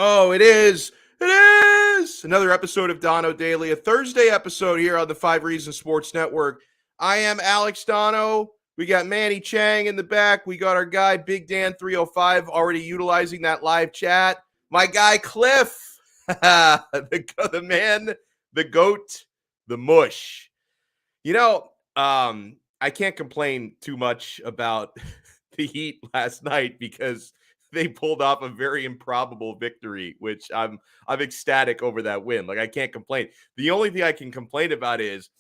Oh, it is. It is another episode of Donno Daily, a Thursday episode here on the 5 Reasons Sports Network. I am Alex Donno. We got Manny Chang in the back. We got our guy Big Dan 305 already utilizing that live chat. My guy Cliff, the man, the goat, the mush. You know, I can't complain too much about the Heat last night because they pulled off a very improbable victory, which I'm ecstatic over that win. Like, I can't complain. The only thing I can complain about is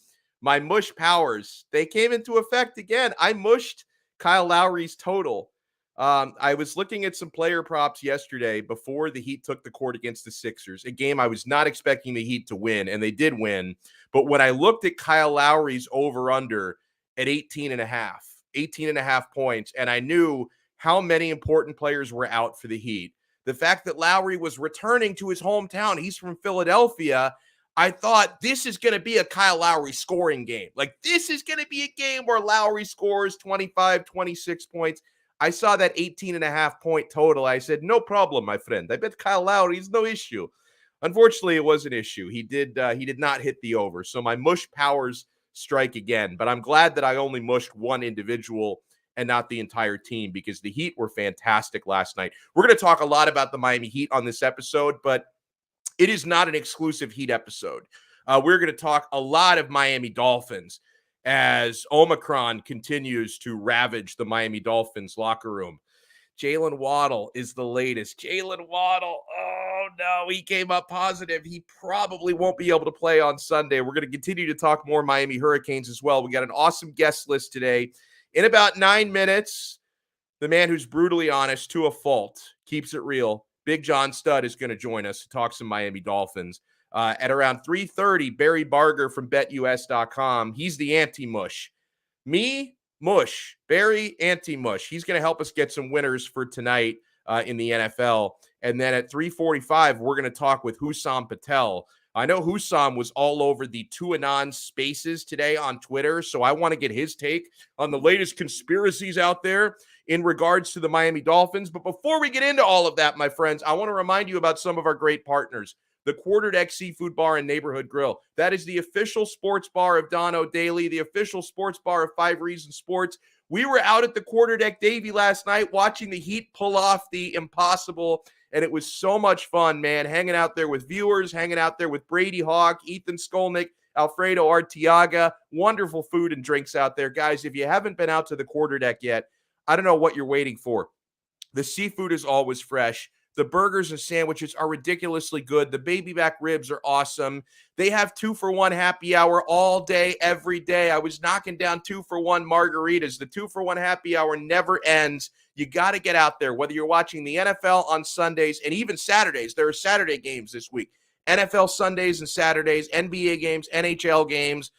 my mush powers. They came into effect again. I mushed Kyle Lowry's total. I was looking at some player props yesterday before the Heat took the court against the Sixers, a game I was not expecting the Heat to win, and they did win. But when I looked at Kyle Lowry's over-under at 18 and a half points, and I knew how many important players were out for the Heat. The fact that Lowry was returning to his hometown, he's from Philadelphia, I thought this is going to be a Kyle Lowry scoring game. Like, this is going to be a game where Lowry scores 25, 26 points. I saw that 18 and a half point total. I said, no problem, my friend. I bet Kyle Lowry is no issue. Unfortunately, it was an issue. He did not hit the over. So my mush powers strike again. But I'm glad that I only mushed one individual and not the entire team, because the Heat were fantastic last night. We're going to talk a lot about the Miami Heat on this episode, but it is not an exclusive Heat episode. We're going to talk a lot of Miami Dolphins as Omicron continues to ravage the Miami Dolphins locker room. Jalen Waddle is the latest. Jalen Waddle, oh no, he came up positive. He probably won't be able to play on Sunday. We're going to continue to talk more Miami Hurricanes as well. We got an awesome guest list today. In about 9 minutes, the man who's brutally honest to a fault, keeps it real, Big John Studd is going to join us to talk some Miami Dolphins. At around 3:30, Barry Barger from BetUS.com. He's the anti-mush. Me, mush. Barry, anti-mush. He's going to help us get some winners for tonight in the NFL. And then at 3:45, we're going to talk with Husam Patel. I know Husam was all over the Tuanon spaces today on Twitter, so I want to get his take on the latest conspiracies out there in regards to the Miami Dolphins. But before we get into all of that, my friends, I want to remind you about some of our great partners. The Quarterdeck Seafood Bar and Neighborhood Grill. That is the official sports bar of Donno Daily, the official sports bar of 5 Reasons Sports. We were out at the Quarterdeck Davy last night watching the Heat pull off the impossible, and it was so much fun, man, hanging out there with viewers, hanging out there with Brady Hawk, Ethan Skolnick, Alfredo Arteaga. Wonderful food and drinks out there. Guys, if you haven't been out to the Quarterdeck yet, I don't know what you're waiting for. The seafood is always fresh. The burgers and sandwiches are ridiculously good. The baby back ribs are awesome. They have 2-for-1 happy hour all day, every day. I was knocking down 2-for-1 margaritas. The 2-for-1 happy hour never ends. You got to get out there, whether you're watching the NFL on Sundays and even Saturdays. There are Saturday games this week. NFL Sundays and Saturdays, NBA games, NHL games.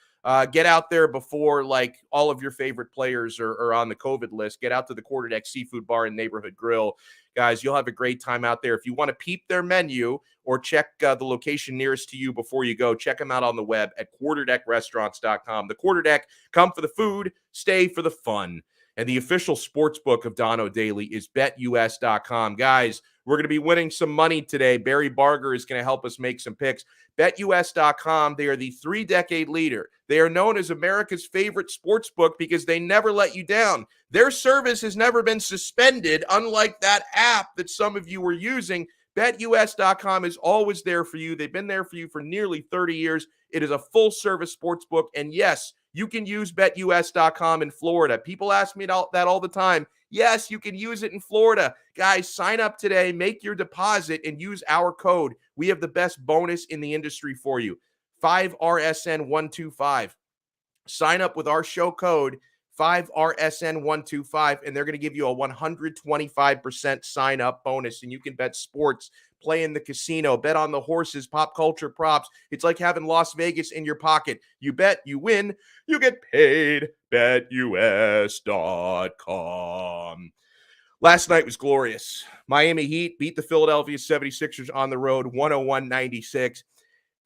Get out there before, like, all of your favorite players are on the COVID list. Get out to the Quarterdeck Seafood Bar and Neighborhood Grill. Guys, you'll have a great time out there. If you want to peep their menu or check the location nearest to you before you go, check them out on the web at quarterdeckrestaurants.com. The Quarterdeck, come for the food, stay for the fun. And the official sports book of Donno Daily is BetUS.com. Guys, we're going to be winning some money today. Barry Barger is going to help us make some picks. BetUS.com, they are the 3-decade leader. They are known as America's favorite sports book because they never let you down. Their service has never been suspended, unlike that app that some of you were using. BetUS.com is always there for you. They've been there for you for nearly 30 years. It is a full-service sports book, and yes, you can use BetUS.com in Florida. People ask me that all the time. Yes, you can use it in Florida. Guys, sign up today, make your deposit, and use our code. We have the best bonus in the industry for you, 5RSN125. Sign up with our show code, 5RSN125, and they're going to give you a 125% sign-up bonus, and you can bet sports, play in the casino, bet on the horses, pop culture props. It's like having Las Vegas in your pocket. You bet, you win, you get paid. BetUS.com. Last night was glorious. Miami Heat beat the Philadelphia 76ers on the road, 101-96.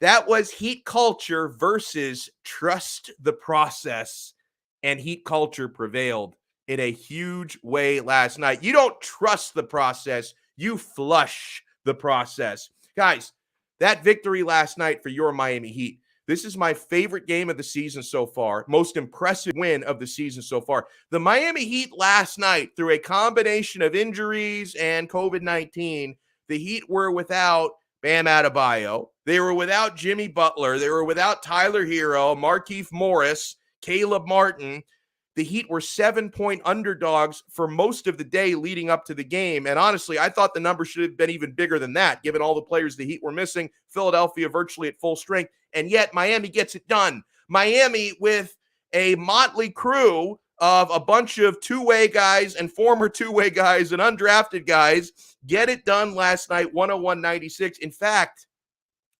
That was Heat culture versus trust the process, and Heat culture prevailed in a huge way last night. You don't trust the process, you flush the process. Guys, that victory last night for your Miami Heat. This is my favorite game of the season so far, most impressive win of the season so far. The Miami Heat last night, through a combination of injuries and COVID-19, the Heat were without Bam Adebayo. They were without Jimmy Butler. They were without Tyler Hero, Markieff Morris, Caleb Martin. The Heat were 7-point underdogs for most of the day leading up to the game. And honestly, I thought the number should have been even bigger than that, given all the players the Heat were missing. Philadelphia virtually at full strength. And yet Miami gets it done. Miami, with a motley crew of a bunch of two-way guys and former two-way guys and undrafted guys, get it done last night, 101-96. In fact,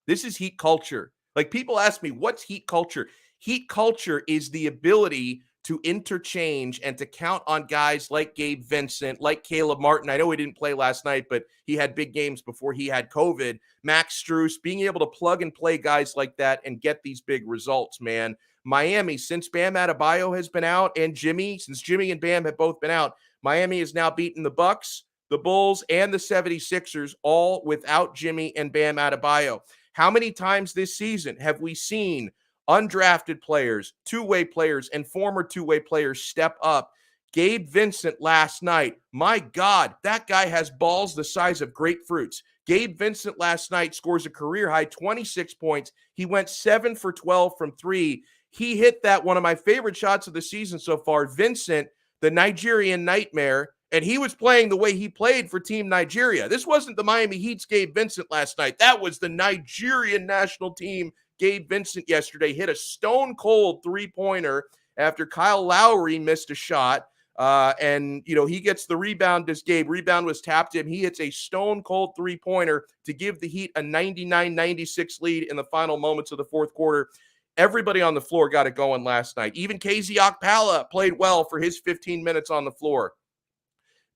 this is Heat culture. Like, people ask me, what's Heat culture? Heat culture is the ability to interchange and to count on guys like Gabe Vincent, like Caleb Martin. I know he didn't play last night, but he had big games before he had COVID. Max Strus, being able to plug and play guys like that and get these big results, man. Miami, since Bam Adebayo has been out, and since Jimmy and Bam have both been out, Miami has now beaten the Bucks, the Bulls, and the 76ers, all without Jimmy and Bam Adebayo. How many times this season have we seen undrafted players, two-way players, and former two-way players step up? Gabe Vincent last night, my God, that guy has balls the size of grapefruits. Gabe Vincent last night scores a career-high 26 points. He went 7 for 12 from 3. He hit that, one of my favorite shots of the season so far. Vincent, the Nigerian nightmare, and he was playing the way he played for Team Nigeria. This wasn't the Miami Heat's Gabe Vincent last night. That was the Nigerian national team. Gabe Vincent yesterday hit a stone-cold three-pointer after Kyle Lowry missed a shot. And he gets the rebound as Gabe. Rebound was tapped to him. He hits a stone-cold three-pointer to give the Heat a 99-96 lead in the final moments of the fourth quarter. Everybody on the floor got it going last night. Even KZ Okpala played well for his 15 minutes on the floor.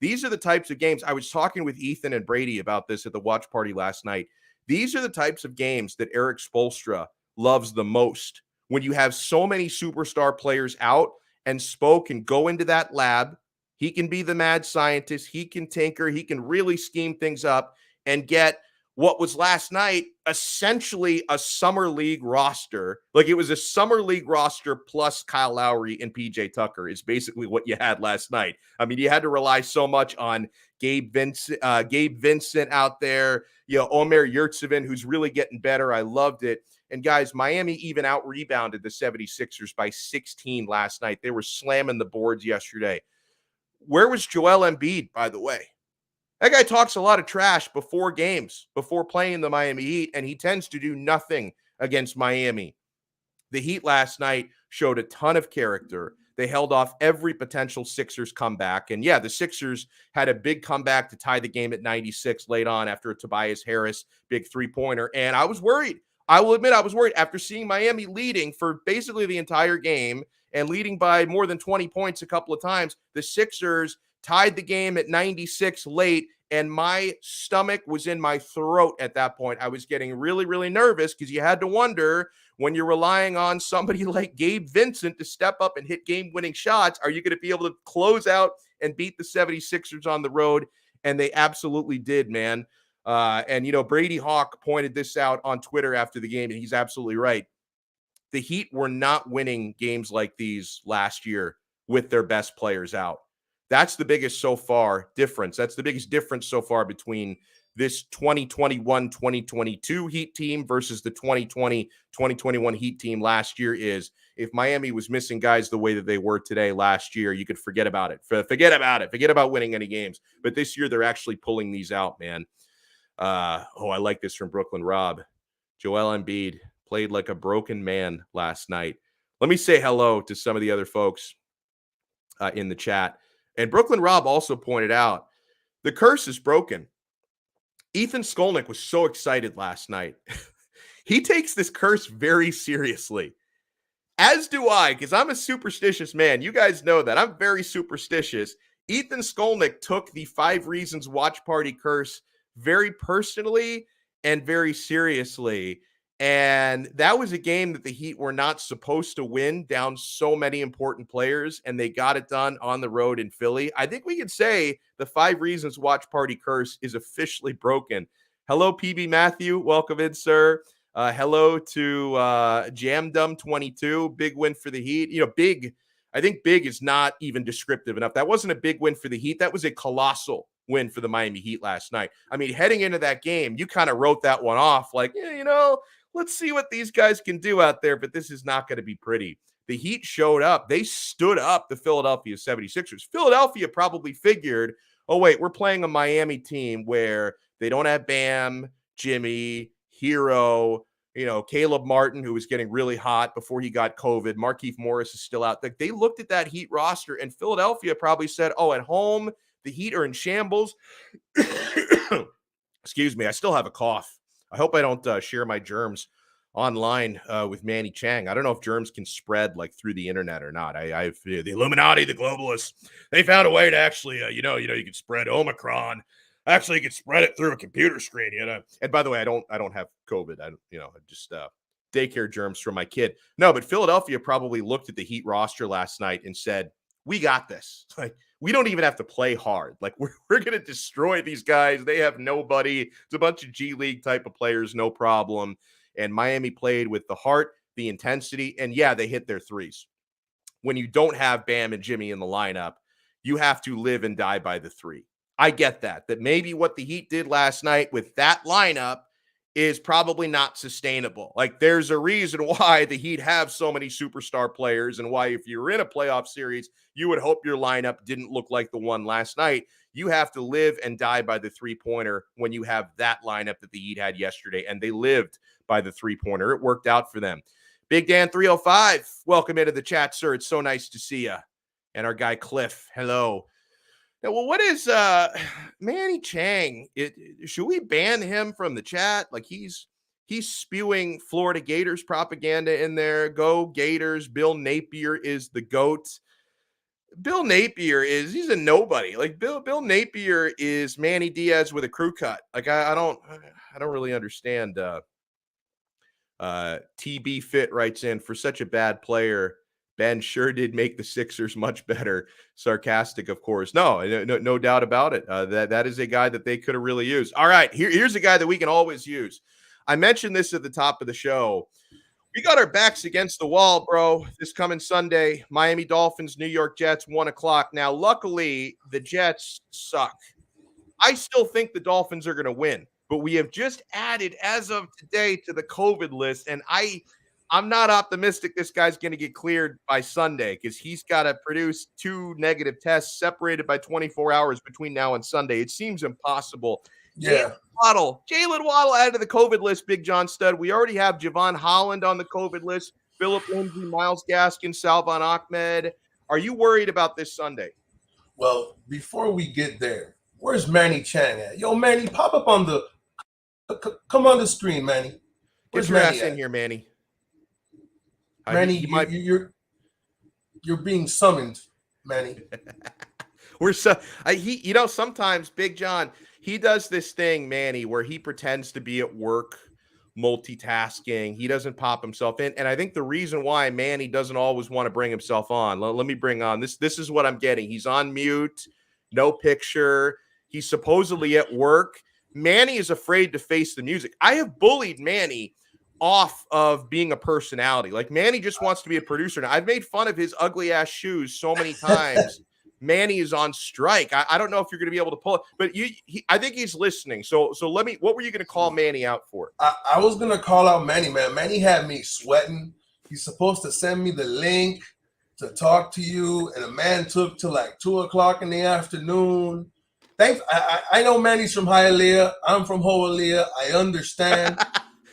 These are the types of games. I was talking with Ethan and Brady about this at the watch party last night. These are the types of games that Eric Spoelstra loves the most. When you have so many superstar players out, and Spo can go into that lab, he can be the mad scientist, he can tinker, he can really scheme things up and get what was last night essentially a summer league roster. Like, it was a summer league roster plus Kyle Lowry and PJ Tucker is basically what you had last night. I mean, you had to rely so much on Gabe Vincent out there, Omer Yurtseven, who's really getting better. I loved it. And guys, Miami even out-rebounded the 76ers by 16 last night. They were slamming the boards yesterday. Where was Joel Embiid, by the way? That guy talks a lot of trash before games, before playing the Miami Heat, and he tends to do nothing against Miami. The Heat last night showed a ton of character. They held off every potential Sixers comeback. And yeah, the Sixers had a big comeback to tie the game at 96 late on after a Tobias Harris big three-pointer. And I was worried. I will admit I was worried after seeing Miami leading for basically the entire game and leading by more than 20 points a couple of times. The Sixers tied the game at 96 late, and my stomach was in my throat at that point. I was getting really, really nervous because you had to wonder, when you're relying on somebody like Gabe Vincent to step up and hit game-winning shots, are you going to be able to close out and beat the 76ers on the road? And they absolutely did, man. And Brady Hawk pointed this out on Twitter after the game, and he's absolutely right. The Heat were not winning games like these last year with their best players out. That's the biggest difference. That's the biggest difference so far between this 2021-2022 Heat team versus the 2020-2021 Heat team last year is, if Miami was missing guys the way that they were today last year, you could forget about it. Forget about it. Forget about winning any games. But this year, they're actually pulling these out, man. I like this from Brooklyn Rob. Joel Embiid played like a broken man last night. Let me say hello to some of the other folks in the chat. And Brooklyn Rob also pointed out, the curse is broken. Ethan Skolnick was so excited last night. He takes this curse very seriously. As do I, because I'm a superstitious man. You guys know that. I'm very superstitious. Ethan Skolnick took the 5 Reasons Watch Party curse very personally and very seriously. And that was a game that the Heat were not supposed to win, down so many important players, and they got it done on the road in Philly. I think we could say the 5 Reasons Watch Party curse is officially broken. Hello, PB Matthew. Welcome in, sir. Hello to Jamdum22. Big win for the Heat. Big. I think big is not even descriptive enough. That wasn't a big win for the Heat. That was a colossal win for the Miami Heat last night. I mean, heading into that game, you kind of wrote that one off like, let's see what these guys can do out there, but this is not going to be pretty. The Heat showed up. They stood up the Philadelphia 76ers. Philadelphia probably figured, oh, wait, we're playing a Miami team where they don't have Bam, Jimmy, Hero, Caleb Martin, who was getting really hot before he got COVID. Markieff Morris is still out. They looked at that Heat roster, and Philadelphia probably said, oh, at home, the Heat are in shambles. Excuse me, I still have a cough. I hope I don't share my germs online with Manny Chang. I don't know if germs can spread like through the internet or not. I've the Illuminati, the globalists, they found a way to actually, you can spread Omicron. Actually, you can spread it through a computer screen, And by the way, I don't have COVID. I just daycare germs from my kid. No, but Philadelphia probably looked at the Heat roster last night and said, "We got this. Like, we don't even have to play hard. Like, we're going to destroy these guys. They have nobody. It's a bunch of G League type of players, no problem." And Miami played with the heart, the intensity, and yeah, they hit their threes. When you don't have Bam and Jimmy in the lineup, you have to live and die by the three. I get that maybe what the Heat did last night with that lineup is probably not sustainable. Like, there's a reason why the Heat have so many superstar players and why if you're in a playoff series, you would hope your lineup didn't look like the one last night. You have to live and die by the three-pointer when you have that lineup that the Heat had yesterday, and they lived by the three-pointer. It worked out for them. Big Dan 305, welcome into the chat, sir. It's so nice to see you. And our guy Cliff, hello. Now, well, what is Manny Chang? Should we ban him from the chat? Like, he's spewing Florida Gators propaganda in there. Go Gators. Bill Napier is the GOAT. Bill Napier he's a nobody. Like, Bill Napier is Manny Diaz with a crew cut. Like, I don't really understand. TB Fit writes in, for such a bad player, Ben sure did make the Sixers much better. Sarcastic, of course. No doubt about it. That is a guy that they could have really used. All right, here's a guy that we can always use. I mentioned this at the top of the show. We got our backs against the wall, bro. This coming Sunday, Miami Dolphins, New York Jets, 1:00. Now, luckily, the Jets suck. I still think the Dolphins are going to win, but we have just added, as of today, to the COVID list, and I'm not optimistic this guy's going to get cleared by Sunday because he's got to produce 2 negative tests separated by 24 hours between now and Sunday. It seems impossible. Yeah. Jalen Waddle added to the COVID list, Big John Stud. We already have Javon Holland on the COVID list, Philip Lindsay, Myles Gaskin, Salvon Ahmed. Are you worried about this Sunday? Well, before we get there, where's Manny Chang at? Yo, Manny, pop up on the come on the screen, Manny. Where's your ass in here, Manny? Manny, you're being summoned, Manny. Sometimes Big John, he does this thing, Manny, where he pretends to be at work, multitasking. He doesn't pop himself in. And I think the reason why Manny doesn't always want to bring himself on, let me bring on this. This is what I'm getting. He's on mute, no picture. He's supposedly at work. Manny is afraid to face the music. I have bullied Manny off of being a personality. Like, Manny just wants to be a producer. Now, I've made fun of his ugly ass shoes so many times. Manny is on strike. I don't know if you're going to be able to pull it, but I think he's listening. So what were you going to call Manny out for? I was going to call out Manny, man. Manny had me sweating. He's supposed to send me the link to talk to you, and the man took till like 2:00 in the afternoon. I know Manny's from Hialeah. I'm from Hoalea. I understand.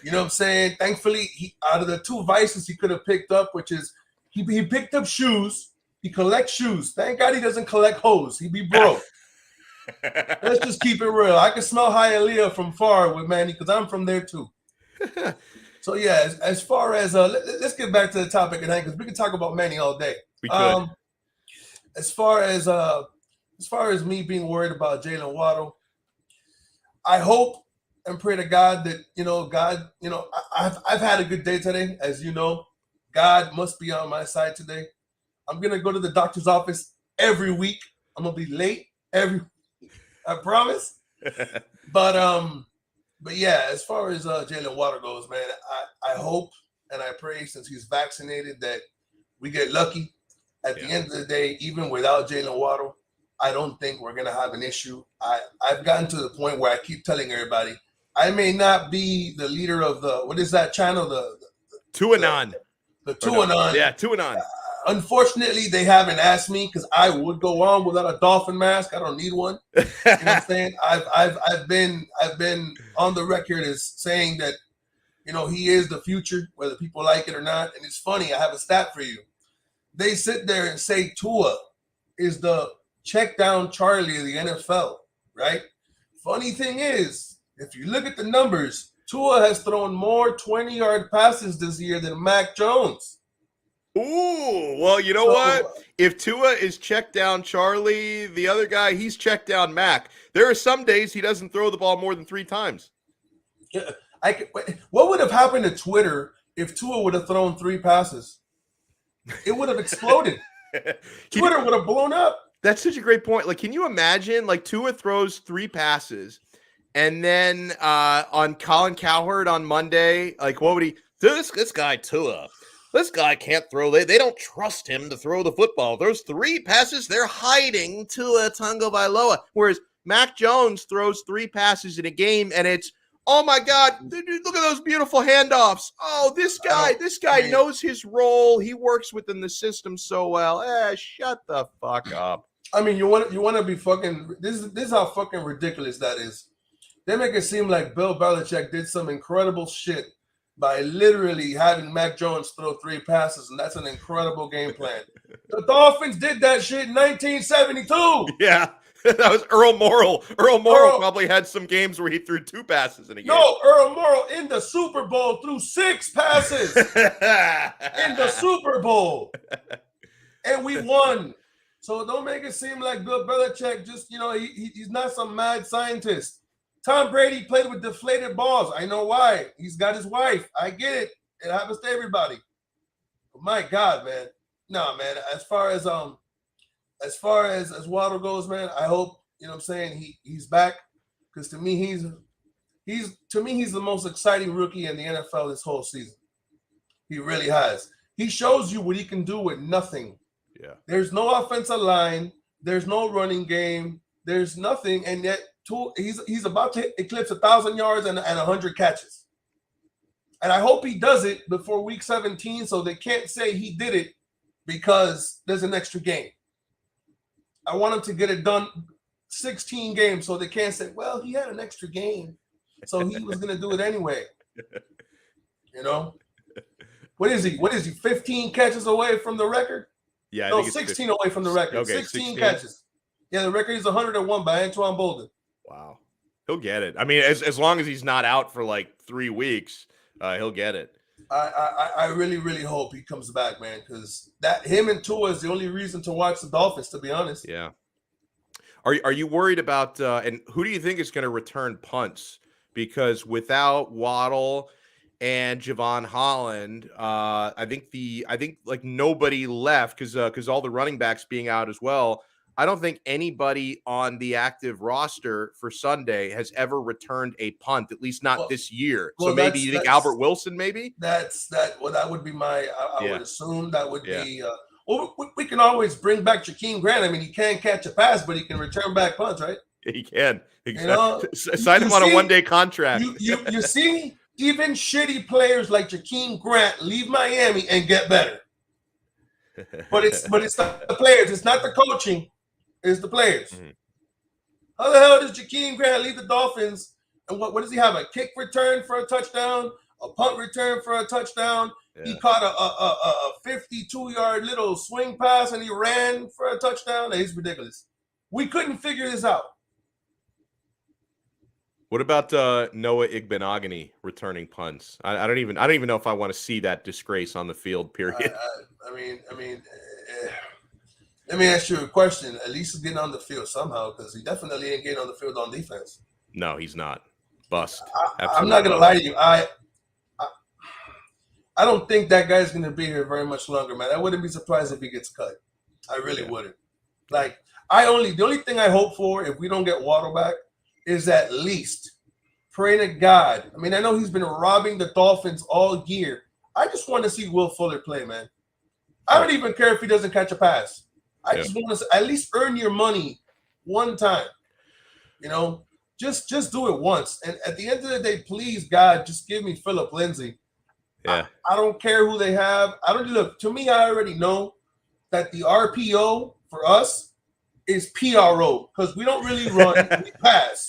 You know what I'm saying? Thankfully, out of the 2 vices he could have picked up, which is he picked up shoes. He collects shoes. Thank God he doesn't collect hoes. He'd be broke. Let's just keep it real. I can smell Hialeah from far with Manny because I'm from there too. So yeah, as far as let's get back to the topic at hand because we can talk about Manny all day. We could. As far as me being worried about Jalen Waddle, I hope and pray to God that God, I've had a good day today, as you know. God must be on my side today. I'm gonna go to the doctor's office every week. I'm gonna be late every week. I promise. But But yeah, as far as Jalen Water goes, man, I hope and I pray since he's vaccinated that we get lucky. At the end of the day, even without Jalen Waddle, I don't think we're gonna have an issue. I've gotten to the point where I keep telling everybody I may not be the leader of the what is that channel, the Tuanon. The Tuanon. Yeah, Tuanon. Unfortunately, they haven't asked me because I would go on without a dolphin mask. I don't need one. You know what I'm saying? I've been on the record as saying that, you know, he is the future, whether people like it or not. And it's funny, I have a stat for you. They sit there and say Tua is the check down Charlie of the NFL, right? Funny thing is, if you look at the numbers, Tua has thrown more 20-yard passes this year than Mac Jones. Ooh, well, you know what? If Tua is checked down Charlie, the other guy, he's checked down Mac. There are some days he doesn't throw the ball more than 3 times. Yeah, what would have happened to Twitter if Tua would have thrown 3 passes? It would have exploded. Twitter would have blown up. That's such a great point. Like, can you imagine, like, Tua throws 3 passes, and then on Colin Cowherd on Monday, like, what would he do? This guy, Tua, this guy can't throw. They don't trust him to throw the football. Those 3 passes, they're hiding Tua Tagovailoa. Whereas Mac Jones throws 3 passes in a game, and it's, oh my God, dude, look at those beautiful handoffs. Oh, this guy knows his role. He works within the system so well. Shut the fuck up. I mean, you want to be fucking, this is how fucking ridiculous that is. They make it seem like Bill Belichick did some incredible shit by literally having Mac Jones throw 3 passes, and that's an incredible game plan. The Dolphins did that shit in 1972. Yeah. That was Earl Morrall. Earl Morrall probably had some games where he threw 2 passes in a game. No, Earl Morrall in the Super Bowl threw 6 passes in the Super Bowl. And we won. So don't make it seem like Bill Belichick just, you know, he's not some mad scientist. Tom Brady played with deflated balls. I know why. He's got his wife. I get it. It happens to everybody. But my God, man. No, man. As far as Waddle goes, man, I hope, you know what I'm saying, he's back. Because to me, he's the most exciting rookie in the NFL this whole season. He really has. He shows you what he can do with nothing. Yeah. There's no offensive line. There's no running game. There's nothing. And yet he's about to eclipse 1,000 yards and 100 catches. And I hope he does it before week 17 so they can't say he did it because there's an extra game. I want him to get it done 16 games so they can't say, well, he had an extra game, so he was going to do it anyway. You know? What is he? 15 catches away from the record? Yeah, no, 16 away from the record. Okay, 16 catches. Yeah, the record is 101 by Antoine Bolden. Wow. He'll get it. I mean, as long as he's not out for like 3 weeks, he'll get it. I really, really hope he comes back, man, because him and Tua is the only reason to watch the Dolphins, to be honest. Yeah. Are you worried about and who do you think is going to return punts? Because without Waddle and Javon Holland, I think like nobody left because all the running backs being out as well. I don't think anybody on the active roster for Sunday has ever returned a punt, at least not this year. So maybe you think Albert Wilson, maybe? That would be my, I would assume that would be, well, we can always bring back Jakeem Grant. I mean, he can't catch a pass, but he can return back punts, right? He can. Exactly. You know, sign him on a one-day contract. You see, even shitty players like Jakeem Grant leave Miami and get better. But it's not the players. It's not the coaching. It's the players. Mm-hmm. How the hell does Jakeem Grant leave the Dolphins? And what does he have? A kick return for a touchdown? A punt return for a touchdown? Yeah. He caught a 52-yard little swing pass and he ran for a touchdown? He's ridiculous. We couldn't figure this out. What about Noah Igbenogany returning punts? I don't even know if I want to see that disgrace on the field. Period. I mean, let me ask you a question. At least he's getting on the field somehow because he definitely ain't getting on the field on defense. No, he's not. Bust. I'm not gonna lie to you. I don't think that guy's gonna be here very much longer, man. I wouldn't be surprised if he gets cut. I really wouldn't. Like the only thing I hope for if we don't get Waddle back is at least praying to God. I mean, I know he's been robbing the Dolphins all year. I just want to see Will Fuller play, man. I don't even care if he doesn't catch a pass. I just want to at least earn your money one time. You know, just do it once. And at the end of the day, please, God, just give me Philip Lindsay. Yeah. I don't care who they have. I don't look. To me, I already know that the RPO for us is PRO because we don't really run, we pass.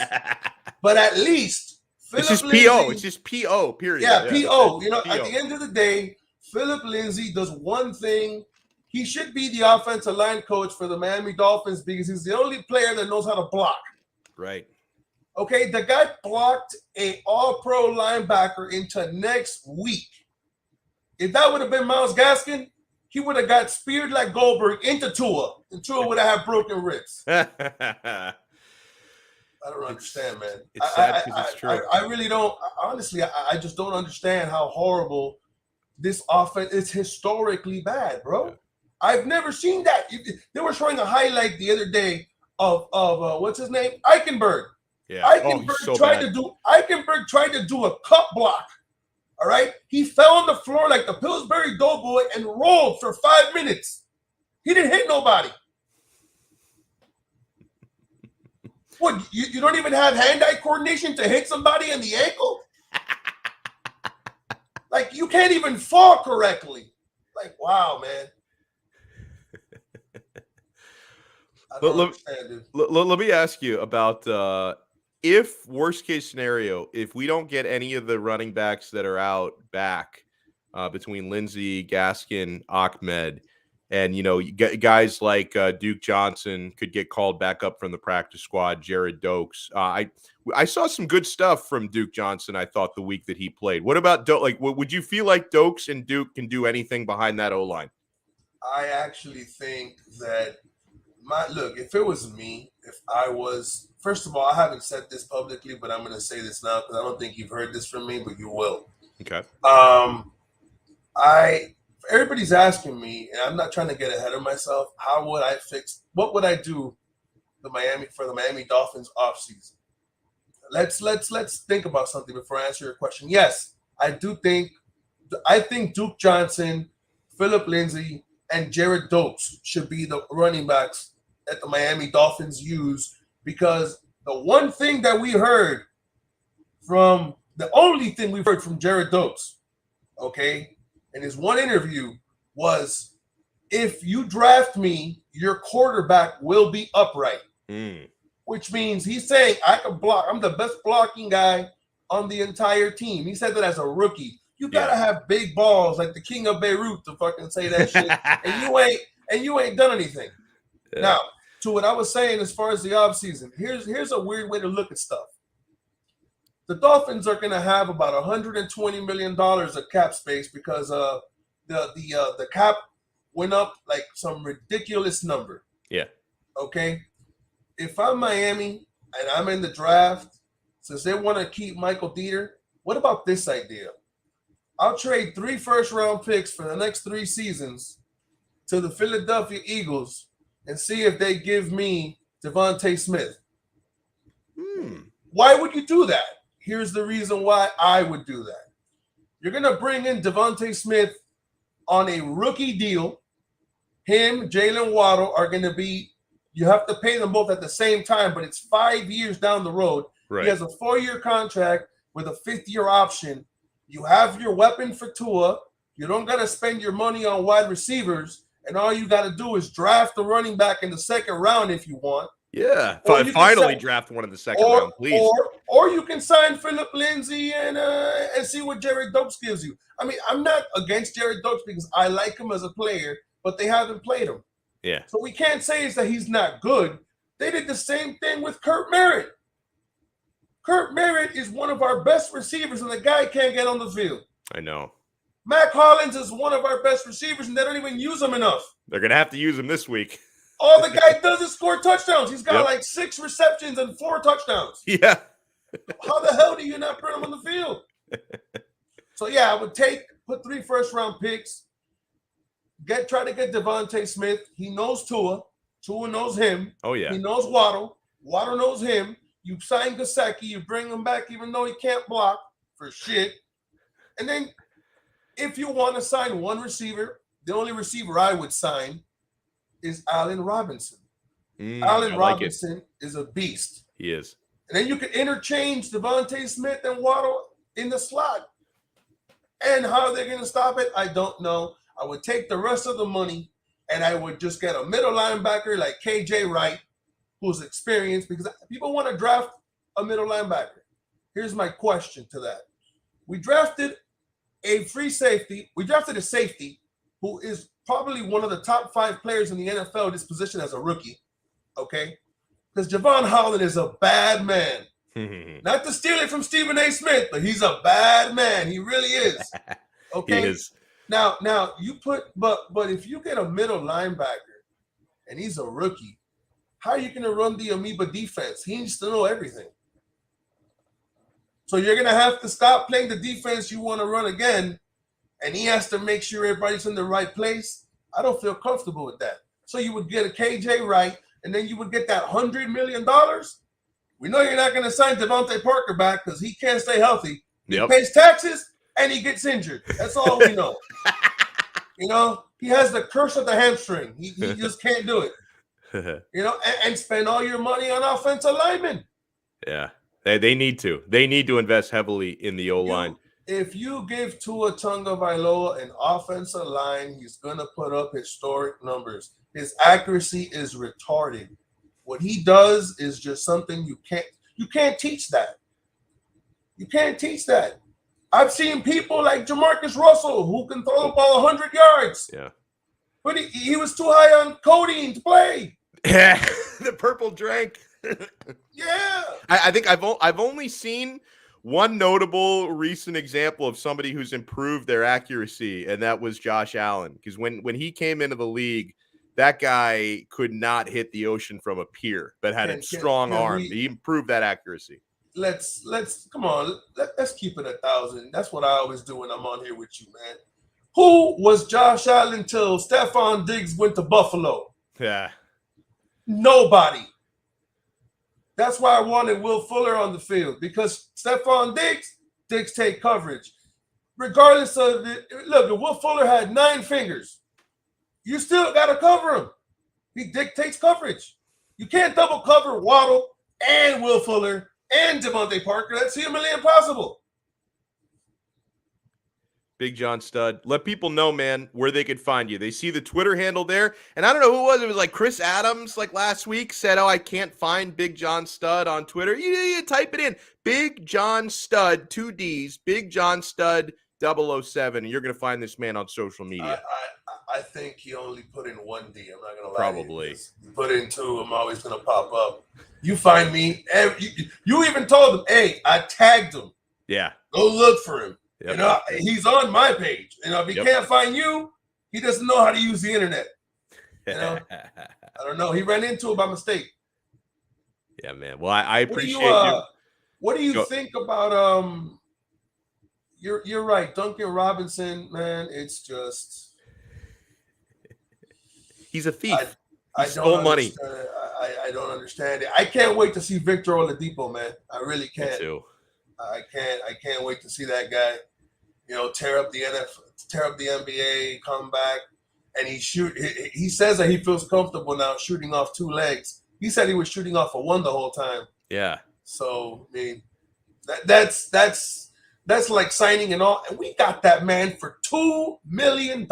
But at least Philip Lindsay, PO. It's just PO, period. Yeah, PO. You know, PO. At the end of the day, Philip Lindsay does one thing. He should be the offensive line coach for the Miami Dolphins because he's the only player that knows how to block. Right. Okay, the guy blocked a all-pro linebacker into next week. If that would have been Myles Gaskin, he would have got speared like Goldberg into Tua, and Tua would have had broken ribs. I don't understand, man. It's sad because it's true. I really don't. Honestly, I just don't understand how horrible this offense is. Historically bad, bro. Yeah. I've never seen that. They were showing a highlight the other day of what's his name, Eichenberg. Yeah, Eichenberg tried to do a cut block. All right, he fell on the floor like the Pillsbury Doughboy and rolled for 5 minutes. He didn't hit nobody. What, you don't even have hand-eye coordination to hit somebody in the ankle? Like, you can't even fall correctly. Like, wow, man. Let me ask you about if worst case scenario, if we don't get any of the running backs that are out back between Lindsey, Gaskin, Ahmed, and, you know, guys like Duke Johnson could get called back up from the practice squad, Jared Dokes. I saw some good stuff from Duke Johnson, I thought, the week that he played. What about like, would you feel like Dokes and Duke can do anything behind that O-line? I actually think that look, if it was me, if I was, first of all, I haven't said this publicly, but I'm going to say this now because I don't think you've heard this from me, but you will. Okay. Everybody's asking me, and I'm not trying to get ahead of myself. What would I do for the Miami Dolphins offseason? Let's think about something before I answer your question. Yes, I think Duke Johnson, Philip Lindsay, and Jared Dokes should be the running backs that the Miami Dolphins use, because the only thing we heard from Jared Dokes, okay, in his one interview was, if you draft me, your quarterback will be upright. Which means he's saying I can block. I'm the best blocking guy on the entire team. He said that as a rookie. You gotta have big balls like the king of Beirut to fucking say that shit. and you ain't done anything. Yeah. Now, to what I was saying as far as the offseason, here's a weird way to look at stuff. The Dolphins are gonna have about $120 million of cap space because the cap went up like some ridiculous number. Yeah. Okay. If I'm Miami and I'm in the draft, since they want to keep Michael Dieter, what about this idea? I'll trade 3 first-round picks for the next 3 seasons to the Philadelphia Eagles and see if they give me Devontae Smith. Why would you do that? Here's the reason why I would do that. You're going to bring in Devontae Smith on a rookie deal. Him, Jalen Waddle are going to be, you have to pay them both at the same time, but it's 5 years down the road. Right. He has a 4-year contract with a 5th-year option. You have your weapon for Tua. You don't got to spend your money on wide receivers, and all you got to do is draft the running back in the 2nd round if you want. Yeah, finally draft one in the 2nd round, please. Or you can sign Philip Lindsay and see what Jared Dokes gives you. I mean, I'm not against Jared Dokes because I like him as a player, but they haven't played him. Yeah. So we can't say is that he's not good. They did the same thing with Kurt Merritt. Kurt Merritt is one of our best receivers, and the guy can't get on the field. I know. Mac Hollins is one of our best receivers, and they don't even use him enough. They're going to have to use him this week. All the guy does is score touchdowns. He's got like 6 receptions and 4 touchdowns. Yeah. How the hell do you not put him on the field? So, yeah, I would put 3 first-round picks, try to get Devontae Smith. He knows Tua. Tua knows him. Oh, yeah. He knows Waddle. Waddle knows him. You sign Gesicki, you bring him back even though he can't block for shit. And then if you want to sign one receiver, the only receiver I would sign is Allen Robinson. Allen Robinson is a beast. He is. And then you can interchange Devontae Smith and Waddle in the slot. And how they're going to stop it, I don't know. I would take the rest of the money and I would just get a middle linebacker like KJ Wright, who's experienced, because people want to draft a middle linebacker. Here's my question to that. We drafted a free safety. We drafted a safety who is probably one of the top 5 players in the NFL this position as a rookie, okay? Because Javon Holland is a bad man. Not to steal it from Stephen A. Smith, but he's a bad man. He really is. Okay? He is. Now you put, but if you get a middle linebacker and he's a rookie, how are you going to run the amoeba defense? He needs to know everything. So you're going to have to stop playing the defense you want to run again, and he has to make sure everybody's in the right place. I don't feel comfortable with that. So you would get a KJ Wright, and then you would get that $100 million. We know you're not going to sign Devontae Parker back because he can't stay healthy. He pays taxes, and he gets injured. That's all we know. He has the curse of the hamstring. He just can't do it. And spend all your money on offensive linemen. Yeah, they need to. They need to invest heavily in the O-line. If you give Tua Tagovailoa an offensive line, he's going to put up historic numbers. His accuracy is retarded. What he does is just something you can't teach that. You can't teach that. I've seen people like Jamarcus Russell who can throw the ball 100 yards. Yeah. But he was too high on codeine to play. Yeah, the purple drink. Yeah. I think I've only seen one notable recent example of somebody who's improved their accuracy, and that was Josh Allen. Because when he came into the league, that guy could not hit the ocean from a pier, but had a strong arm. He improved that accuracy. Let's come on. Let's keep it 1,000. That's what I always do when I'm on here with you, man. Who was Josh Allen till Stephon Diggs went to Buffalo? Yeah. Nobody. That's why I wanted Will Fuller on the field, because Stephon Diggs take coverage. Regardless of it, look, if Will Fuller had 9 fingers, you still got to cover him. He dictates coverage. You can't double cover Waddle and Will Fuller and Devontae Parker. That's humanly impossible. Big John Stud. Let people know, man, where they could find you. They see the Twitter handle there. And I don't know who it was. It was like Chris Adams, like last week, said, I can't find Big John Stud on Twitter. You type it in. Big John Stud, 2 Ds, Big John Stud 007. And you're going to find this man on social media. I think he only put in 1 D. I'm not going to lie. Probably. You put in 2, I'm always going to pop up. You find me. You even told him, hey, I tagged him. Yeah. Go look for him. Yep. He's on my page. If he can't find you, he doesn't know how to use the internet. I don't know. He ran into it by mistake. Yeah, man. Well, I appreciate you. What do you think about You're right, Duncan Robinson, man. It's just he's a thief. I stole money. I don't understand it. I can't wait to see Victor Oladipo, man. I really can't. Me too. I can't wait to see that guy, tear up the NFL, tear up the NBA, come back, and he says that he feels comfortable now shooting off 2 legs. He said he was shooting off of 1 the whole time. Yeah. So I mean, that's like signing and all. And we got that man for $2 million.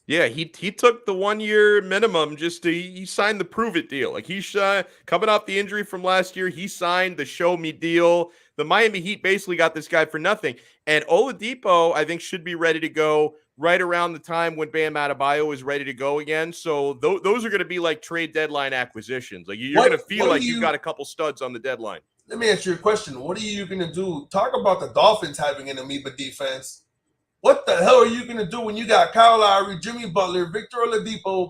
Yeah, he took the 1-year minimum he signed the prove it deal. Like he's coming off the injury from last year. He signed the show me deal. The Miami Heat basically got this guy for nothing. And Oladipo, I think, should be ready to go right around the time when Bam Adebayo is ready to go again. So those are going to be like trade deadline acquisitions. Like you're going to feel like you've got a couple studs on the deadline. Let me ask you a question. What are you going to do? Talk about the Dolphins having an amoeba defense. What the hell are you going to do when you got Kyle Lowry, Jimmy Butler, Victor Oladipo,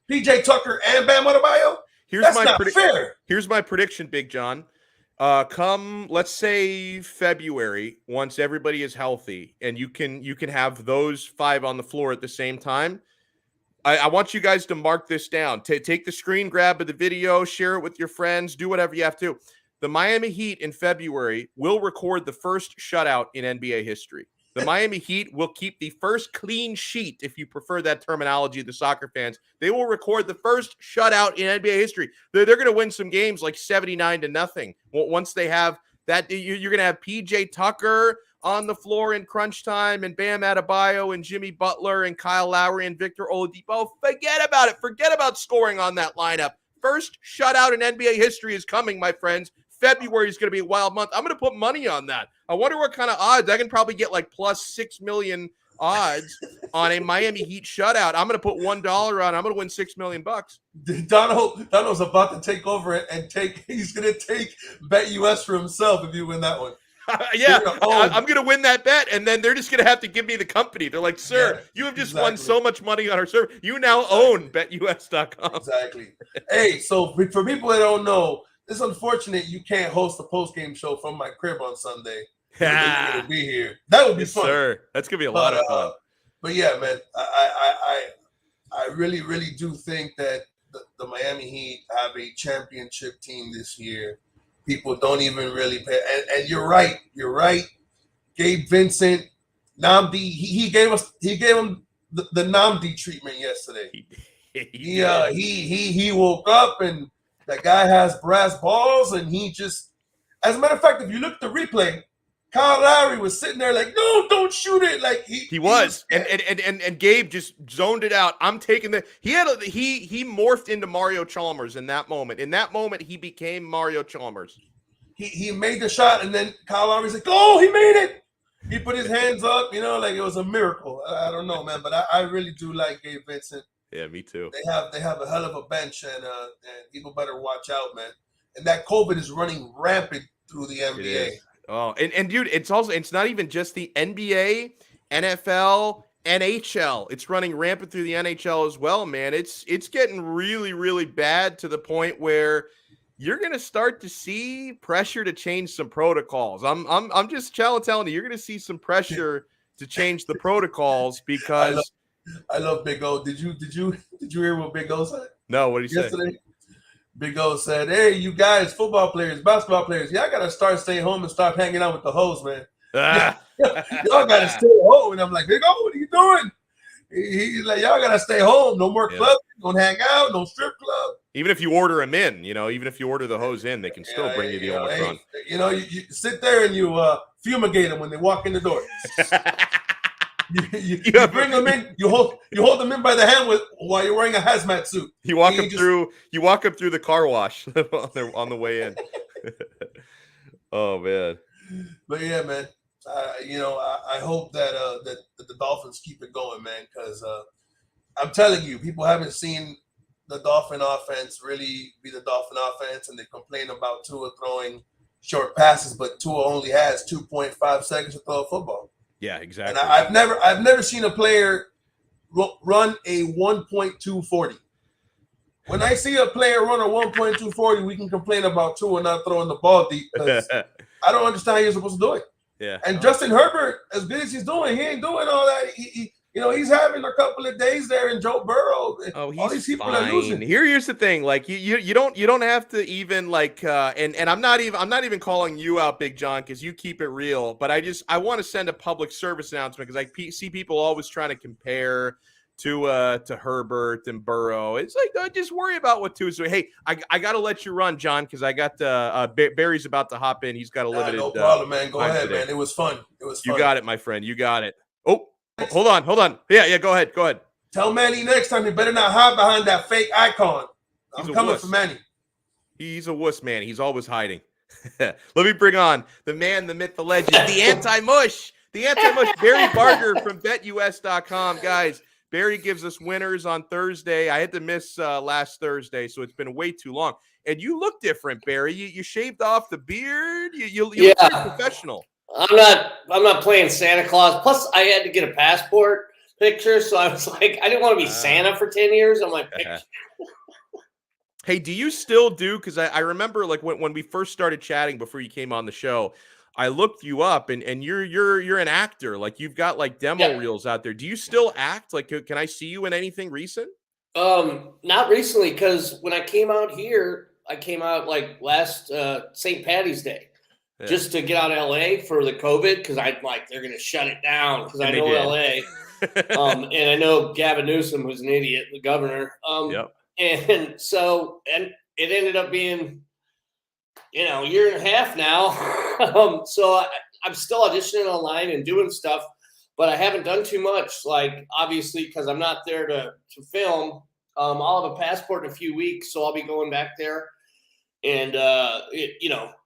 PJ Tucker, and Bam Adebayo? That's not fair. Here's my prediction, Big John. Come, let's say February, once everybody is healthy, and you can have those 5 on the floor at the same time. I want you guys to mark this down. Take the screen grab of the video, share it with your friends, do whatever you have to. The Miami Heat in February will record the first shutout in NBA history. The Miami Heat will keep the first clean sheet, if you prefer that terminology, the soccer fans. They will record the first shutout in NBA history. They're going to win some games like 79-0. Once they have that, you're going to have PJ Tucker on the floor in crunch time, and Bam Adebayo and Jimmy Butler and Kyle Lowry and Victor Oladipo. Forget about it. Forget about scoring on that lineup. First shutout in NBA history is coming, my friends. February is going to be a wild month. I'm going to put money on that. I wonder what kind of odds. I can probably get like plus 6 million odds on a Miami Heat shutout. I'm going to put $1 on. I'm going to win $6 million. Donno's about to take over and he's going to take BetUS for himself if you win that one. Yeah, I'm going to win that bet, and then they're just going to have to give me the company. They're like, sir, you have just won so much money on our server. You now own BetUS.com. Exactly. Hey, so for people that don't know, it's unfortunate you can't host a post-game show from my crib on Sunday. You're going to be here. That would be fun. Sir. That's going to be a lot of fun. But yeah, man, I really, really do think that the Miami Heat have a championship team this year. People don't even really pay. And you're right. You're right. Gabe Vincent, Namdi, he gave him the Namdi treatment yesterday. He woke up and that guy has brass balls, and he just, as a matter of fact, if you look at the replay, Kyle Lowry was sitting there like, no, don't shoot it. Like he was. And Gabe just zoned it out. I'm taking the he morphed into Mario Chalmers in that moment. In that moment, he became Mario Chalmers. He made the shot, and then Kyle Lowry's like, oh, he made it. He put his hands up, like it was a miracle. I don't know, man, but I really do like Gabe Vincent. Yeah, me too. They have a hell of a bench, and people better watch out, man. And that COVID is running rampant through the NBA. Oh, and dude, it's not even just the NBA, NFL, NHL. It's running rampant through the NHL as well, man. It's getting really, really bad to the point where you're going to start to see pressure to change some protocols. I'm just telling you, you're going to see some pressure to change the protocols because I love Big O. Did you hear what Big O said? No, what did he say? Yesterday, Big O said, hey, you guys, football players, basketball players, y'all got to start staying home and start hanging out with the hoes, man. Y'all got to stay home. And I'm like, Big O, what are you doing? He's like, y'all got to stay home. No more clubs. Don't hang out. No strip club. Even if you order them in, even if you order the hose in, they can still bring you the Omicron. You sit there and you fumigate them when they walk in the door. You bring them in. You hold them in by the hand while you're wearing a hazmat suit. You walk them through the car wash on the way in. Oh man. But yeah, man. I hope that the Dolphins keep it going, man. Because I'm telling you, people haven't seen the Dolphin offense really be the Dolphin offense, and they complain about Tua throwing short passes, but Tua only has 2.5 seconds to throw a football. Yeah, exactly. And I've never seen a player run a 1.240. When I see a player run a 1.240, we can complain about Tua not throwing the ball deep because I don't understand how you're supposed to do it. Yeah. And Justin Herbert, as good as he's doing, he ain't doing all that. He's having a couple of days there in Joe Burrow. Oh, he's all these people fine. are losing. Here's the thing, like you don't have to even and I'm not even calling you out, Big John, because you keep it real. But I want to send a public service announcement because I see people always trying to compare to Herbert and Burrow. It's like just worry about what Tua's doing. Hey, I got to let you run, John, because I got Barry's about to hop in. He's got a limited. No problem, man. Go ahead, man. It was fun. You got it, my friend. You got it. Oh. Hold on. Yeah, go ahead. Tell Manny next time you better not hide behind that fake icon. I'm coming for Manny. He's a wuss, man. He's always hiding. Let me bring on the man, the myth, the legend, the anti-mush, Barry Barger from BetUS.com. Guys, Barry gives us winners on Thursday. I had to miss last Thursday, so it's been way too long. And you look different, Barry. You shaved off the beard. You look very professional. I'm not playing Santa Claus. Plus, I had to get a passport picture, so I was like, I didn't want to be Santa for 10 years on my picture. Hey, do you still do? Because I remember like when we first started chatting before you came on the show, I looked you up, and you're an actor. Like, you've got like demo reels out there. Do you still act? Like, can I see you in anything recent? Not recently, because when I came out here, I came out like last St. Patty's Day. Yeah. Just to get out of LA for the COVID, because I'm like, they're going to shut it down because I know LA. And I know Gavin Newsom, who's an idiot, the governor. Yep. And so, and it ended up being, a year and a half now. So I'm still auditioning online and doing stuff, but I haven't done too much. Like, obviously, because I'm not there to film. I'll have a passport in a few weeks, so I'll be going back there. And,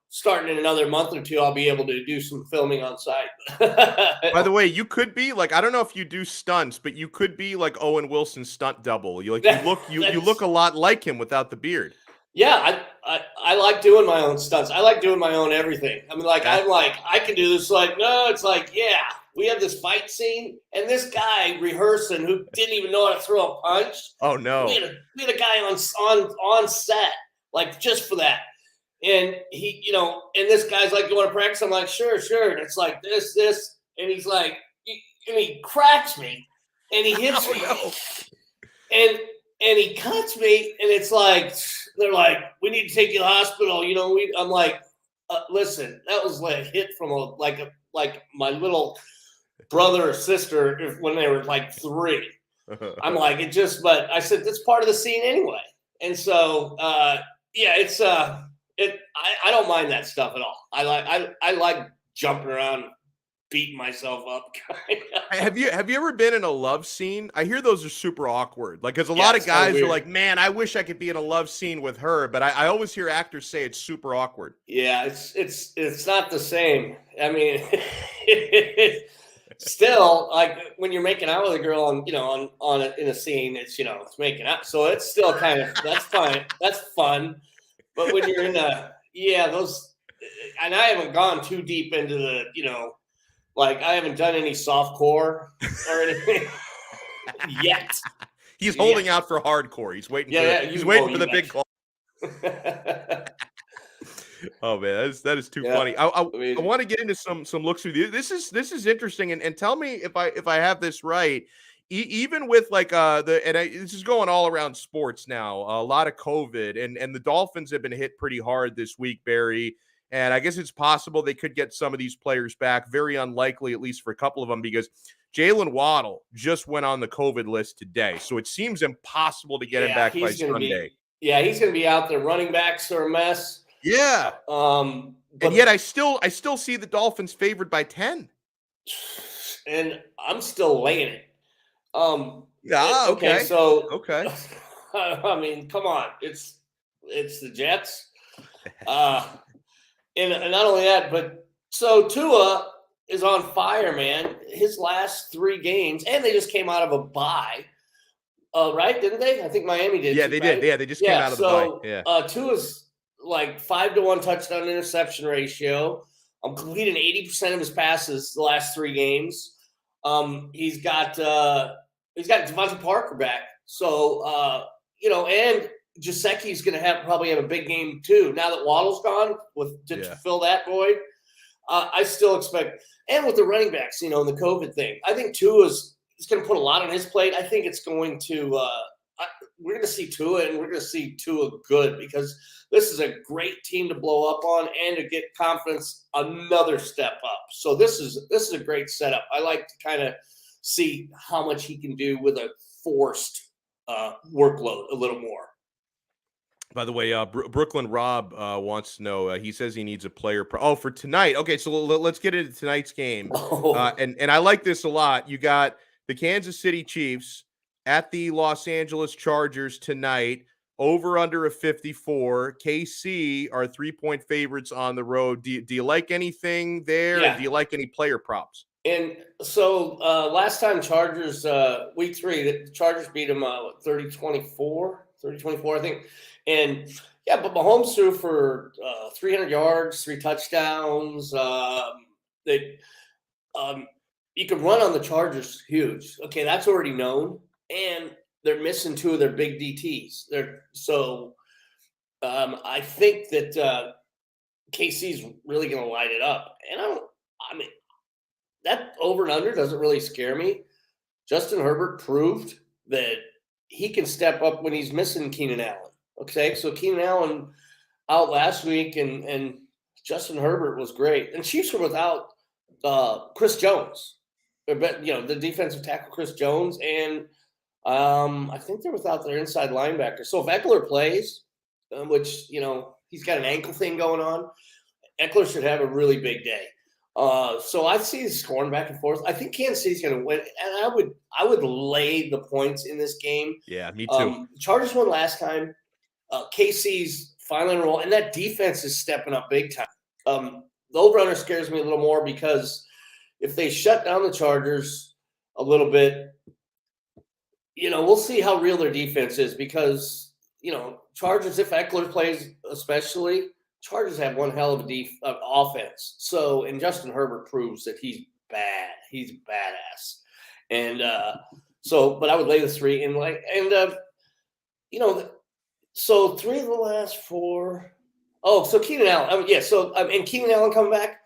starting in another month or two, I'll be able to do some filming on site. By the way, you could be like, I don't know if you do stunts, but you could be like Owen Wilson's stunt double. You look a lot like him without the beard. Yeah, I like doing my own stunts. I like doing my own everything. I mean, I can do this. Like, no, it's like, yeah, we have this fight scene, and this guy rehearsing who didn't even know how to throw a punch. Oh no, we had a guy on set, like, just for that. And he, and this guy's like, you want to practice? I'm like, sure. And it's like this, and he's like, and he cracks me, and he hits me, and he cuts me, and it's like, they're like, we need to take you to the hospital. I'm like, listen, that was like a hit from like my little brother or sister when they were like 3. I'm like, but I said, that's part of the scene anyway. And so, it's, I don't mind that stuff at all. I like jumping around, beating myself up. Have you ever been in a love scene? I hear those are super awkward. Like, because a lot of guys are like, man, I wish I could be in a love scene with her. But I always hear actors say it's super awkward. Yeah, it's not the same. I mean, still, like, when you're making out with a girl in a scene, it's making out. So it's still kind of, that's fine. That's fun. But when you're in those, and I haven't gone too deep into the, like, I haven't done any soft core or anything yet. He's holding out for hardcore. He's waiting. He's waiting for the big call. Oh man, that is too funny. I want to get into some looks with you. This is interesting, and tell me if I have this right. Even with like this is going all around sports now. A lot of COVID, and the Dolphins have been hit pretty hard this week, Barry. And I guess it's possible they could get some of these players back. Very unlikely, at least for a couple of them, because Jalen Waddle just went on the COVID list today. So it seems impossible to get him back by Sunday. He's going to be out there. Running backs are a mess. Yeah. And yet I still see the Dolphins favored by 10. And I'm still laying it. Okay. So okay. I mean, come on. It's the Jets. And not only that, but so Tua is on fire, man. His last 3 games, and they just came out of a bye, right? Didn't they? I think Miami did. Yeah, they did. Yeah, they just came out of the bye. Yeah. Tua's like 5-to-1 touchdown interception ratio. Completing 80% of his passes the last 3 games. He's got Devontae Parker back, so and Gesicki's going to probably have a big game too. Now that Waddle's gone, to fill that void, I still expect. And with the running backs, and the COVID thing, I think Tua's going to put a lot on his plate. I think it's going to. We're going to see Tua, and we're going to see Tua good, because this is a great team to blow up on and to get confidence another step up. So this is a great setup. I like to kind of see how much he can do with a forced workload a little more. By the way, Brooklyn Rob wants to know. He says he needs a player. For tonight. Okay, so let's get into tonight's game. And I like this a lot. You got the Kansas City Chiefs at the Los Angeles Chargers tonight. Over under a 54. KC are 3-point favorites on the road. Do you like anything there? Yeah. And do you like any player props? And so last time Chargers, week 3, the Chargers beat them 30-24, I think. And yeah, but Mahomes threw for 300 yards, 3 touchdowns. You could run on the Chargers, huge. Okay, that's already known. And they're missing 2 of their big DTs. I think that KC's really going to light it up. And I mean, that over and under doesn't really scare me. Justin Herbert proved that he can step up when he's missing Keenan Allen. Okay, so Keenan Allen out last week, and Justin Herbert was great. And Chiefs were without Chris Jones, the defensive tackle Chris Jones, and I think they're without their inside linebacker. So if Eckler plays, which he's got an ankle thing going on, Eckler should have a really big day. So I see scoring back and forth. I think Kansas City's going to win, and I would lay the points in this game. Yeah, me too. Chargers won last time. KC's finally roll, and that defense is stepping up big time. The over-under scares me a little more because if they shut down the Chargers a little bit, we'll see how real their defense is because, Chargers, if Eckler plays especially, Chargers have one hell of a offense. So, and Justin Herbert proves that he's bad. He's badass. And but I would lay the 3 so 3 of the last 4. Oh, so Keenan Allen. And Keenan Allen coming back.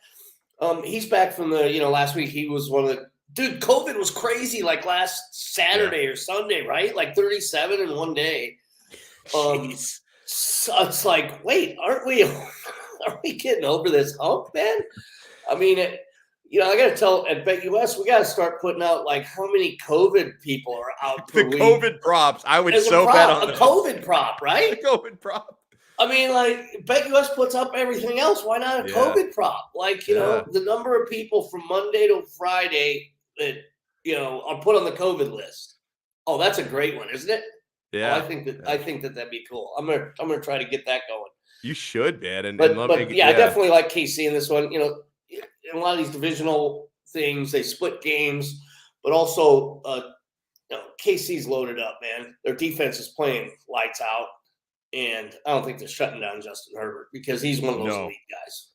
He's back from the, last week he was one of the dude, COVID was crazy like last Saturday or Sunday, right? Like 37 in one day. So it's like, wait, are we getting over this hump, man? I mean, I got to tell at BetUS, we got to start putting out like how many COVID people are out per week. COVID props. I would bet on a COVID prop, right? A COVID prop. I mean, like BetUS puts up everything else. Why not a COVID prop? Like, the number of people from Monday to Friday that, are put on the COVID list. Oh, that's a great one, isn't it? Yeah. I think that'd be cool. I'm gonna try to get that going. You should, man. I definitely like KC in this one. In a lot of these divisional things, they split games, but also KC's loaded up, man. Their defense is playing lights out. And I don't think they're shutting down Justin Herbert because he's one of those elite guys.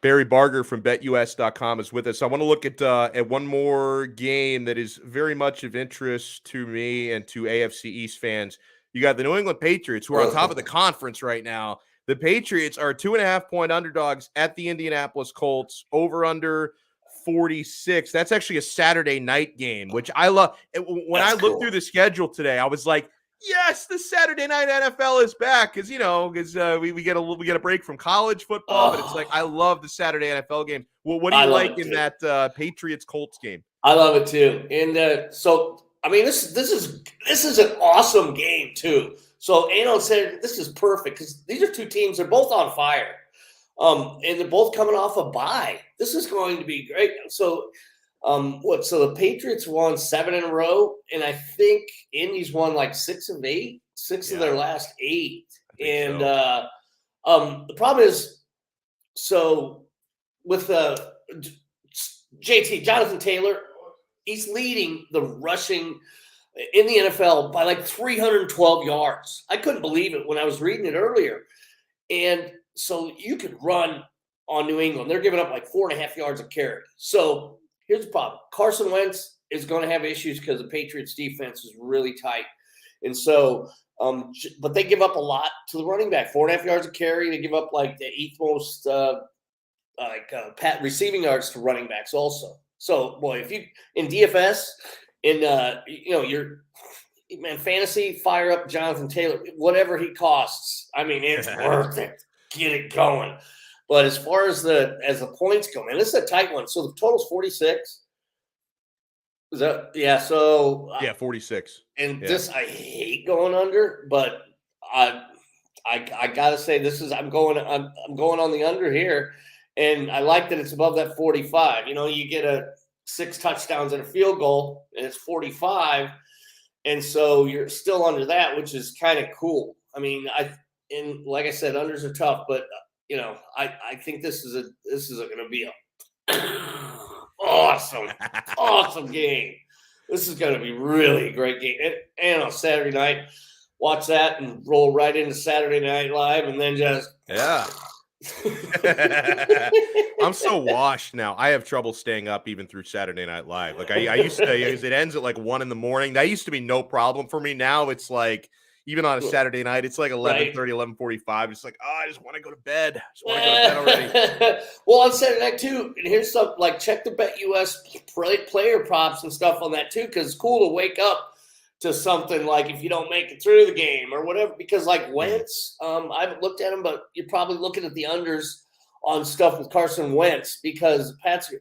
Barry Barger from BetUS.com is with us. I want to look at one more game that is very much of interest to me and to AFC East fans. You got the New England Patriots, who are on top of the conference right now. The Patriots are 2.5-point underdogs at the Indianapolis Colts, over under 46. That's actually a Saturday night game, which I love. When I looked through the schedule today, I was like, yes, the Saturday night NFL is back because we get a break from college football, but it's like I love the Saturday NFL game. Well, what do you like in that Patriots Colts game? I love it too, and so I mean this is an awesome game too. So Ano said this is perfect because these are two teams. They're both on fire, and they're both coming off a bye. This is going to be great. So. So the Patriots won 7 in a row, and I think Indy's won like 6 of 8, 6 of their last 8. And the problem is, so with JT, Jonathan Taylor, he's leading the rushing in the NFL by like 312 yards. I couldn't believe it when I was reading it earlier. And so you could run on New England. They're giving up like 4.5 yards a carry. So here's the problem. Carson Wentz is going to have issues because the Patriots defense is really tight. And so, but they give up a lot to the running back, 4.5 yards a carry. They give up like the 8th most receiving yards to running backs also. So, boy, if you in DFS, fantasy, fire up Jonathan Taylor, whatever he costs. I mean, it's worth it. Get it going. But as far as the points go, man, this is a tight one. So the total's 46. Is that So 46. And this I hate going under, but I gotta say I'm going on the under here, and I like that it's above that 45. You get 6 touchdowns and a field goal, and it's 45, and so you're still under that, which is kind of cool. I mean, like I said, unders are tough, but. I think this is going to be a awesome game. This is going to be really a great game. And on Saturday night, watch that and roll right into Saturday Night Live, and then just I'm so washed now. I have trouble staying up even through Saturday Night Live. Like I used to, because it ends at like 1 a.m. That used to be no problem for me. Now it's like, even on a Saturday night. It's like 11:30, 11:45. It's like, oh, I just want to go to bed. I just want to go to bed already. Well, on Saturday night too, and here's something like check the BetUS player props and stuff on that too, because it's cool to wake up to something like if you don't make it through the game or whatever. Because like Wentz, I haven't looked at him, but you're probably looking at the unders on stuff with Carson Wentz because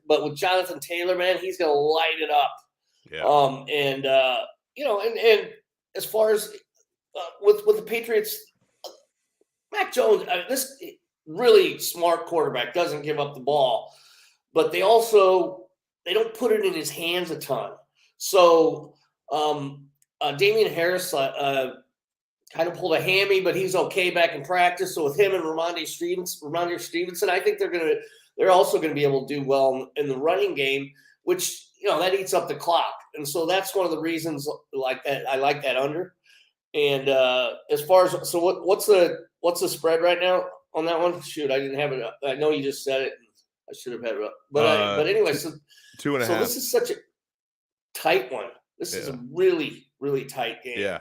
but with Jonathan Taylor, man, he's gonna light it up. Yeah. And as far as with the Patriots, Mac Jones, this really smart quarterback, doesn't give up the ball, but they don't put it in his hands a ton. So Damian Harris kind of pulled a hammy, but he's okay back in practice. So with him and Ramondre Stevenson, I think they're also going to be able to do well in the running game, which that eats up the clock. And so that's one of the reasons like that I like that under. And as far as what's the spread right now on that one? Shoot, I didn't have it up. I know you just said it. I should have had it up. But anyway, so 2.5. So this is such a tight one. This is a really, really tight game. Yeah.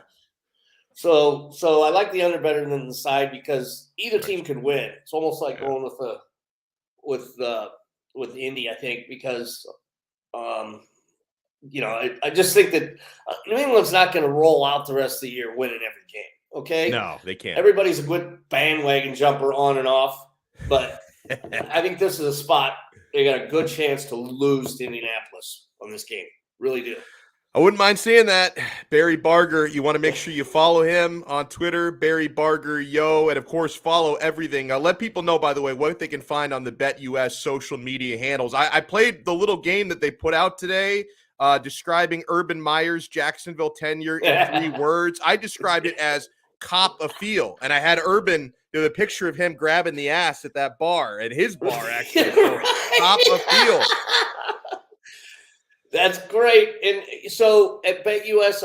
So I like the under better than the side because either team could win. It's almost like going with Indy, I think, because I just think that New England's not going to roll out the rest of the year winning every game. Okay? No, they can't. Everybody's a good bandwagon jumper on and off, but I think this is a spot they got a good chance to lose to Indianapolis on this game. Really do. I wouldn't mind seeing that. Barry Barger, you want to make sure you follow him on Twitter, Barry Barger, and of course, follow everything. Let people know, by the way, what they can find on the BetUS social media handles. I played the little game that they put out today describing Urban Meyer's Jacksonville tenure in 3 words. I described it as cop a feel, and I had Urban do a picture of him grabbing the ass at that bar, at his bar, actually. So, cop a feel. That's great. And so at BetUS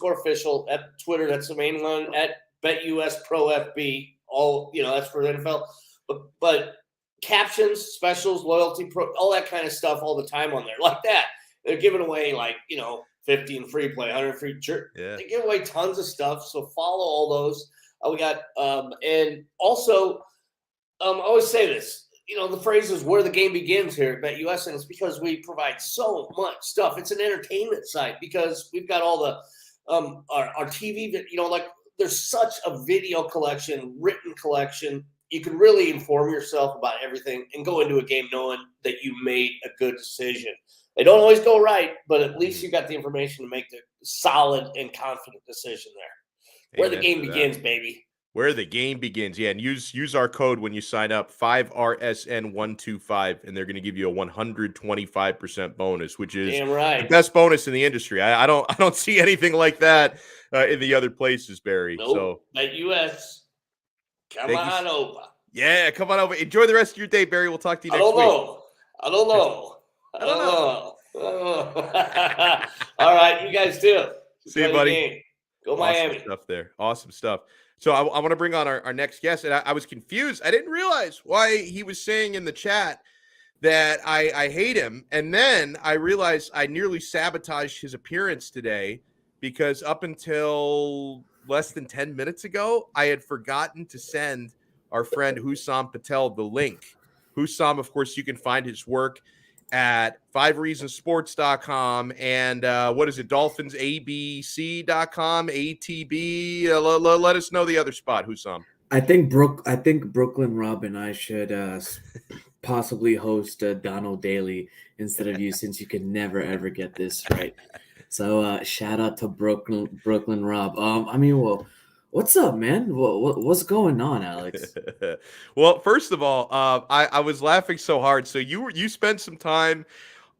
_official at Twitter, that's the main one, at BetUS Pro FB, all, that's for the NFL. But captions, specials, loyalty, all that kind of stuff all the time on there. Like that. They're giving away 15 free play, 100 free shirt. Yeah. They give away tons of stuff. So follow all those. We got and also I always say this. The phrase is where the game begins here at BetUS, and it's because we provide so much stuff. It's an entertainment site because we've got all the our TV, there's such a video collection, written collection. You can really inform yourself about everything and go into a game knowing that you made a good decision. They don't always go right, but at least you got the information to make the solid and confident decision there. Where the game begins, baby. Where the game begins. Yeah, and use our code when you sign up, 5RSN125, and they're going to give you a 125% bonus, which is the best bonus in the industry. I don't see anything like that in the other places, Barry. Nope. So BetUS, come on over. Yeah, come on over. Enjoy the rest of your day, Barry. We'll talk to you next week. I don't know. All right, you guys too. See you, buddy. Go Miami. Awesome stuff there. Awesome stuff. So I want to bring on our next guest, and I was confused. I didn't realize why he was saying in the chat that I hate him, and then I realized I nearly sabotaged his appearance today because up until less than 10 minutes ago, I had forgotten to send our friend Husam Patel the link. Husam, of course, you can find his work at 5reasonsports.com and what is it, DolphinsABC.com, ATB. Let us know the other spot, Husam. I think Brooklyn Rob and I should possibly host Donno Daily instead of you, since you can never ever get this right. So shout out to Brooklyn Rob. Well, what's up, man? What's going on, Alex? Well, first of all, I was laughing so hard. So you spent some time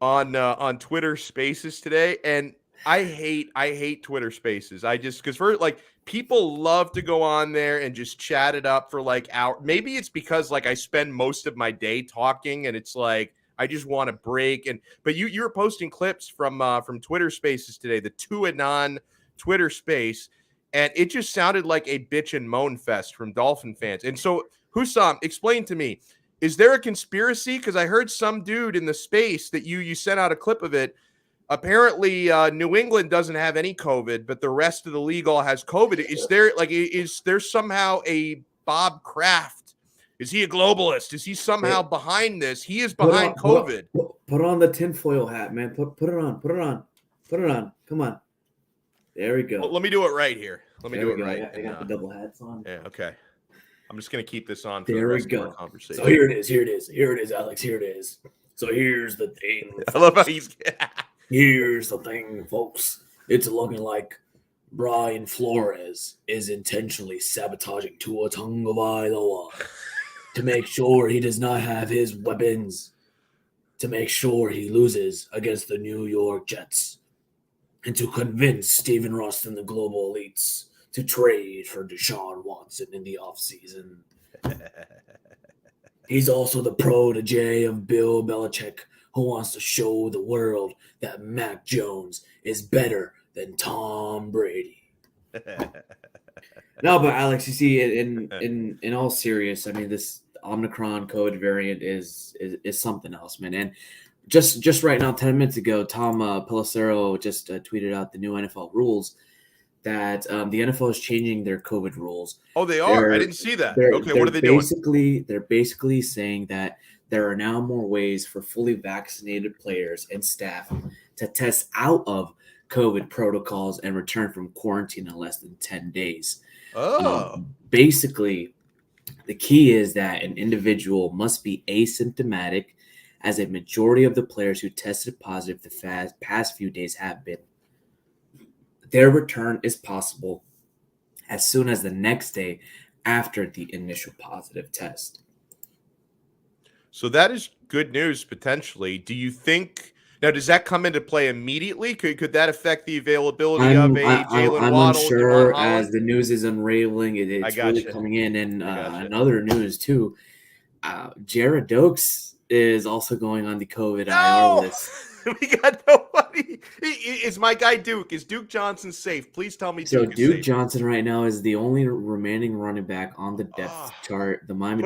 on Twitter Spaces today, and I hate Twitter Spaces. Because people love to go on there and just chat it up for hours. Maybe it's because I spend most of my day talking, and it's I just want to break. But you were posting clips from Twitter Spaces today, the To-Anon Twitter Space. And it just sounded like a bitch and moan fest from Dolphin fans. And so, Husam, explain to me, is there a conspiracy? Because I heard some dude in the space that you sent out a clip of it apparently New England doesn't have any COVID, but the rest of the league all has COVID. Is there somehow a Bob Kraft? Is he a globalist? Is he somehow behind this? He is behind COVID. Put on the tinfoil hat, man. Put it on. Put it on. Put it on. Come on. There we go. Well, let me do it right here. Let me do it right. I got the double hats on. Yeah, okay. I'm just going to keep this on for there the rest we go. of our conversation. So here it is, Alex. Here it is. So here's the thing. I love how he's... Here's the thing, folks. It's looking like Brian Flores is intentionally sabotaging Tua Tagovailoa to make sure he does not have his weapons, to make sure he loses against the New York Jets, and to convince Stephen Ross and the global elites to trade for Deshaun Watson in the offseason. He's also the protege of Bill Belichick, who wants to show the world that Mac Jones is better than Tom Brady. No, but Alex, you see, in all serious, I mean, this Omicron COVID variant is something else, man. And just right now, 10 minutes ago, Tom Pelissero just tweeted out the new NFL rules that the NFL is changing their COVID rules. Oh, they are? I didn't see that. Okay, what are they doing? They're basically saying that there are now more ways for fully vaccinated players and staff to test out of COVID protocols and return from quarantine in less than 10 days. Oh. Basically, the key is that an individual must be asymptomatic, as a majority of the players who tested positive the past few days have been. Their return is possible as soon as the next day after the initial positive test. So that is good news, potentially. Do you think now? Does that come into play immediately? Could that affect the availability of a Jalen Waddle? I'm unsure as the news is unraveling. It's really coming in, and another news too. Jared Dokes is also going on the COVID IR list. We got nobody. Is my guy Duke? Is Duke Johnson safe? Please tell me. So Duke Duke safe. Johnson right now is the only remaining running back on the depth chart. The Miami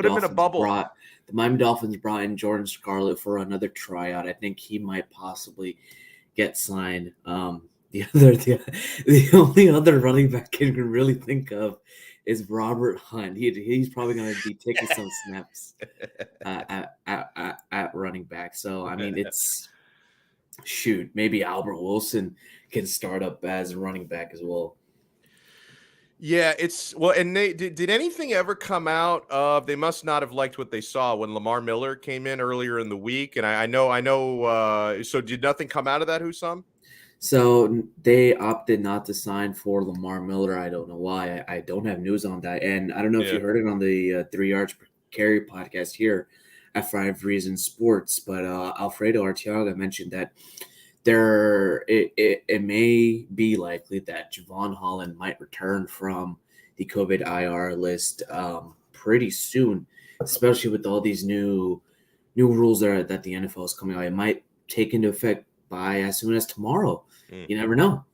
Dolphins brought in Jordan Scarlett for another tryout. I think he might possibly get signed. The only other running back I can really think of is Robert Hunt. He's probably going to be taking some snaps at running back. So I mean, it's maybe Albert Wilson can start up as a running back as well. Yeah, and did anything ever come out of? They must not have liked what they saw when Lamar Miller came in earlier in the week, and I know. So did nothing come out of that, Husam? So they opted not to sign for Lamar Miller. I don't know why. I don't have news on that, and I don't know if you heard it on the 3 Yards Per Carry podcast here at 5 Reasons Sports, but Alfredo Arteaga mentioned that it may be likely that Javon Holland might return from the COVID IR list pretty soon, especially with all these new rules that the NFL is coming out. It might take into effect by as soon as tomorrow. You never know.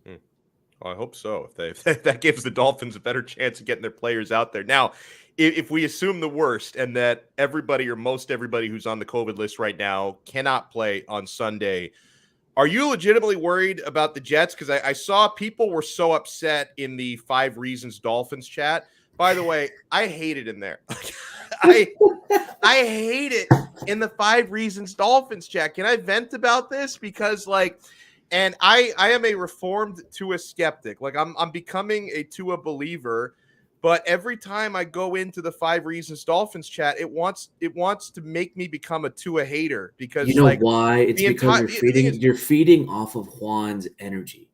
Well, I hope so. If that gives the Dolphins a better chance of getting their players out there. Now, if we assume the worst and that everybody or most everybody who's on the COVID list right now cannot play on Sunday, are you legitimately worried about the Jets? Because I saw people were so upset in the 5 Reasons Dolphins chat. By the way, I hate it in there. I hate it in the 5 Reasons Dolphins chat. Can I vent about this? Because and I am a reformed Tua skeptic. I'm becoming a Tua believer. But every time I go into the 5 Reasons Dolphins chat, it wants to make me become a Tua hater because you know why? It's because you're feeding off of Juan's energy.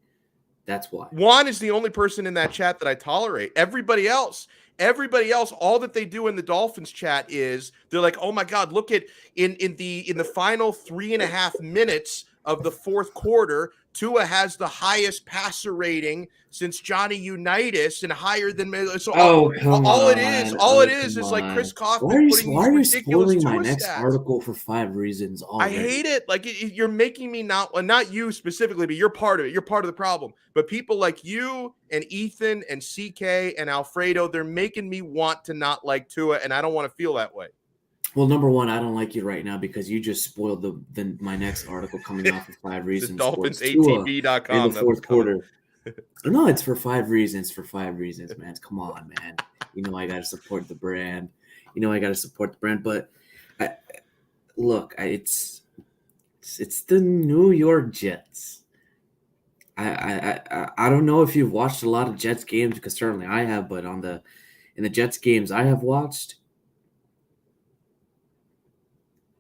That's why. Juan is the only person in that chat that I tolerate. Everybody else, all that they do in the Dolphins chat is they're like, oh my God, look at in the final 3.5 minutes of the fourth quarter, Tua has the highest passer rating since Johnny Unitas and higher than so. All it is like Chris Kaufman putting why are you these ridiculous spoiling my Tua next stats. article for 5 Reasons already? I hate it. You're making me not you specifically, but you're part of it. You're part of the problem. But people like you and Ethan and CK and Alfredo, they're making me want to not like Tua, and I don't want to feel that way. Well, number one, I don't like you right now because you just spoiled my next article coming off of 5 It's Reasons Sports in DolphinsATB.com the that was fourth coming. quarter. No, it's for 5 reasons. For 5 reasons, man. Come on, man. You know I got to support the brand. But it's the New York Jets. I don't know if you've watched a lot of Jets games, because certainly I have, but in the Jets games I have watched,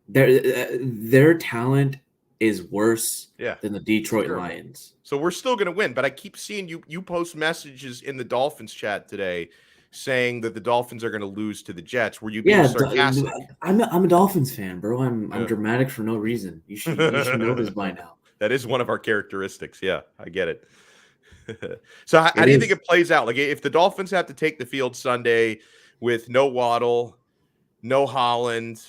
their talent is worse than the Detroit Lions. So we're still going to win, but I keep seeing you post messages in the Dolphins chat today saying that the Dolphins are going to lose to the Jets. Were you being sarcastic? I'm a Dolphins fan, bro. I'm dramatic for no reason. You should know this by now. That is one of our characteristics. Yeah, I get it. So how do you think it plays out? Like, if the Dolphins have to take the field Sunday with no Waddle, no Holland,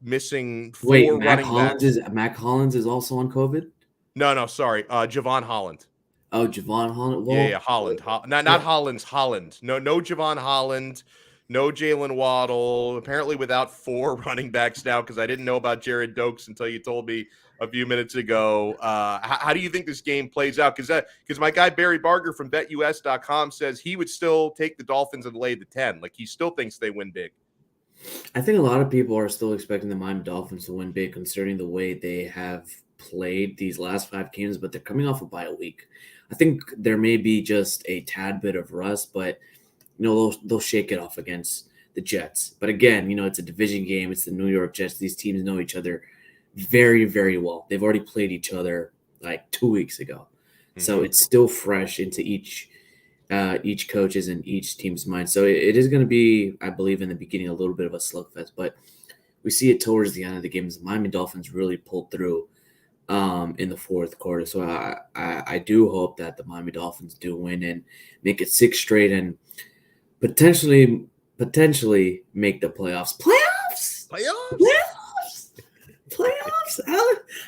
missing 4 running backs. Mac Hollins is also on COVID? No, sorry. Javon Holland. Oh, Javon Holland. Well, yeah, Holland. Not Hollins, Holland. No Javon Holland. No Jalen Waddle. Apparently without 4 running backs now, because I didn't know about Jared Dokes until you told me a few minutes ago. How do you think this game plays out? Because my guy Barry Barger from BetUS.com says he would still take the Dolphins and lay the 10. Like, he still thinks they win big. I think a lot of people are still expecting the Miami Dolphins to win big, considering the way they have played these last 5 games, but they're coming off a bye week. I think there may be just a tad bit of rust, but they'll shake it off against the Jets. But again, it's a division game. It's the New York Jets. These teams know each other very, very well. They've already played each other like 2 weeks ago. Mm-hmm. So it's still fresh into each coach's and each team's mind. So it is going to be, I believe, in the beginning, a little bit of a slugfest, but we see it towards the end of the game. The Miami Dolphins really pulled through in the fourth quarter. So I do hope that the Miami Dolphins do win and make it 6 straight and potentially make the playoffs.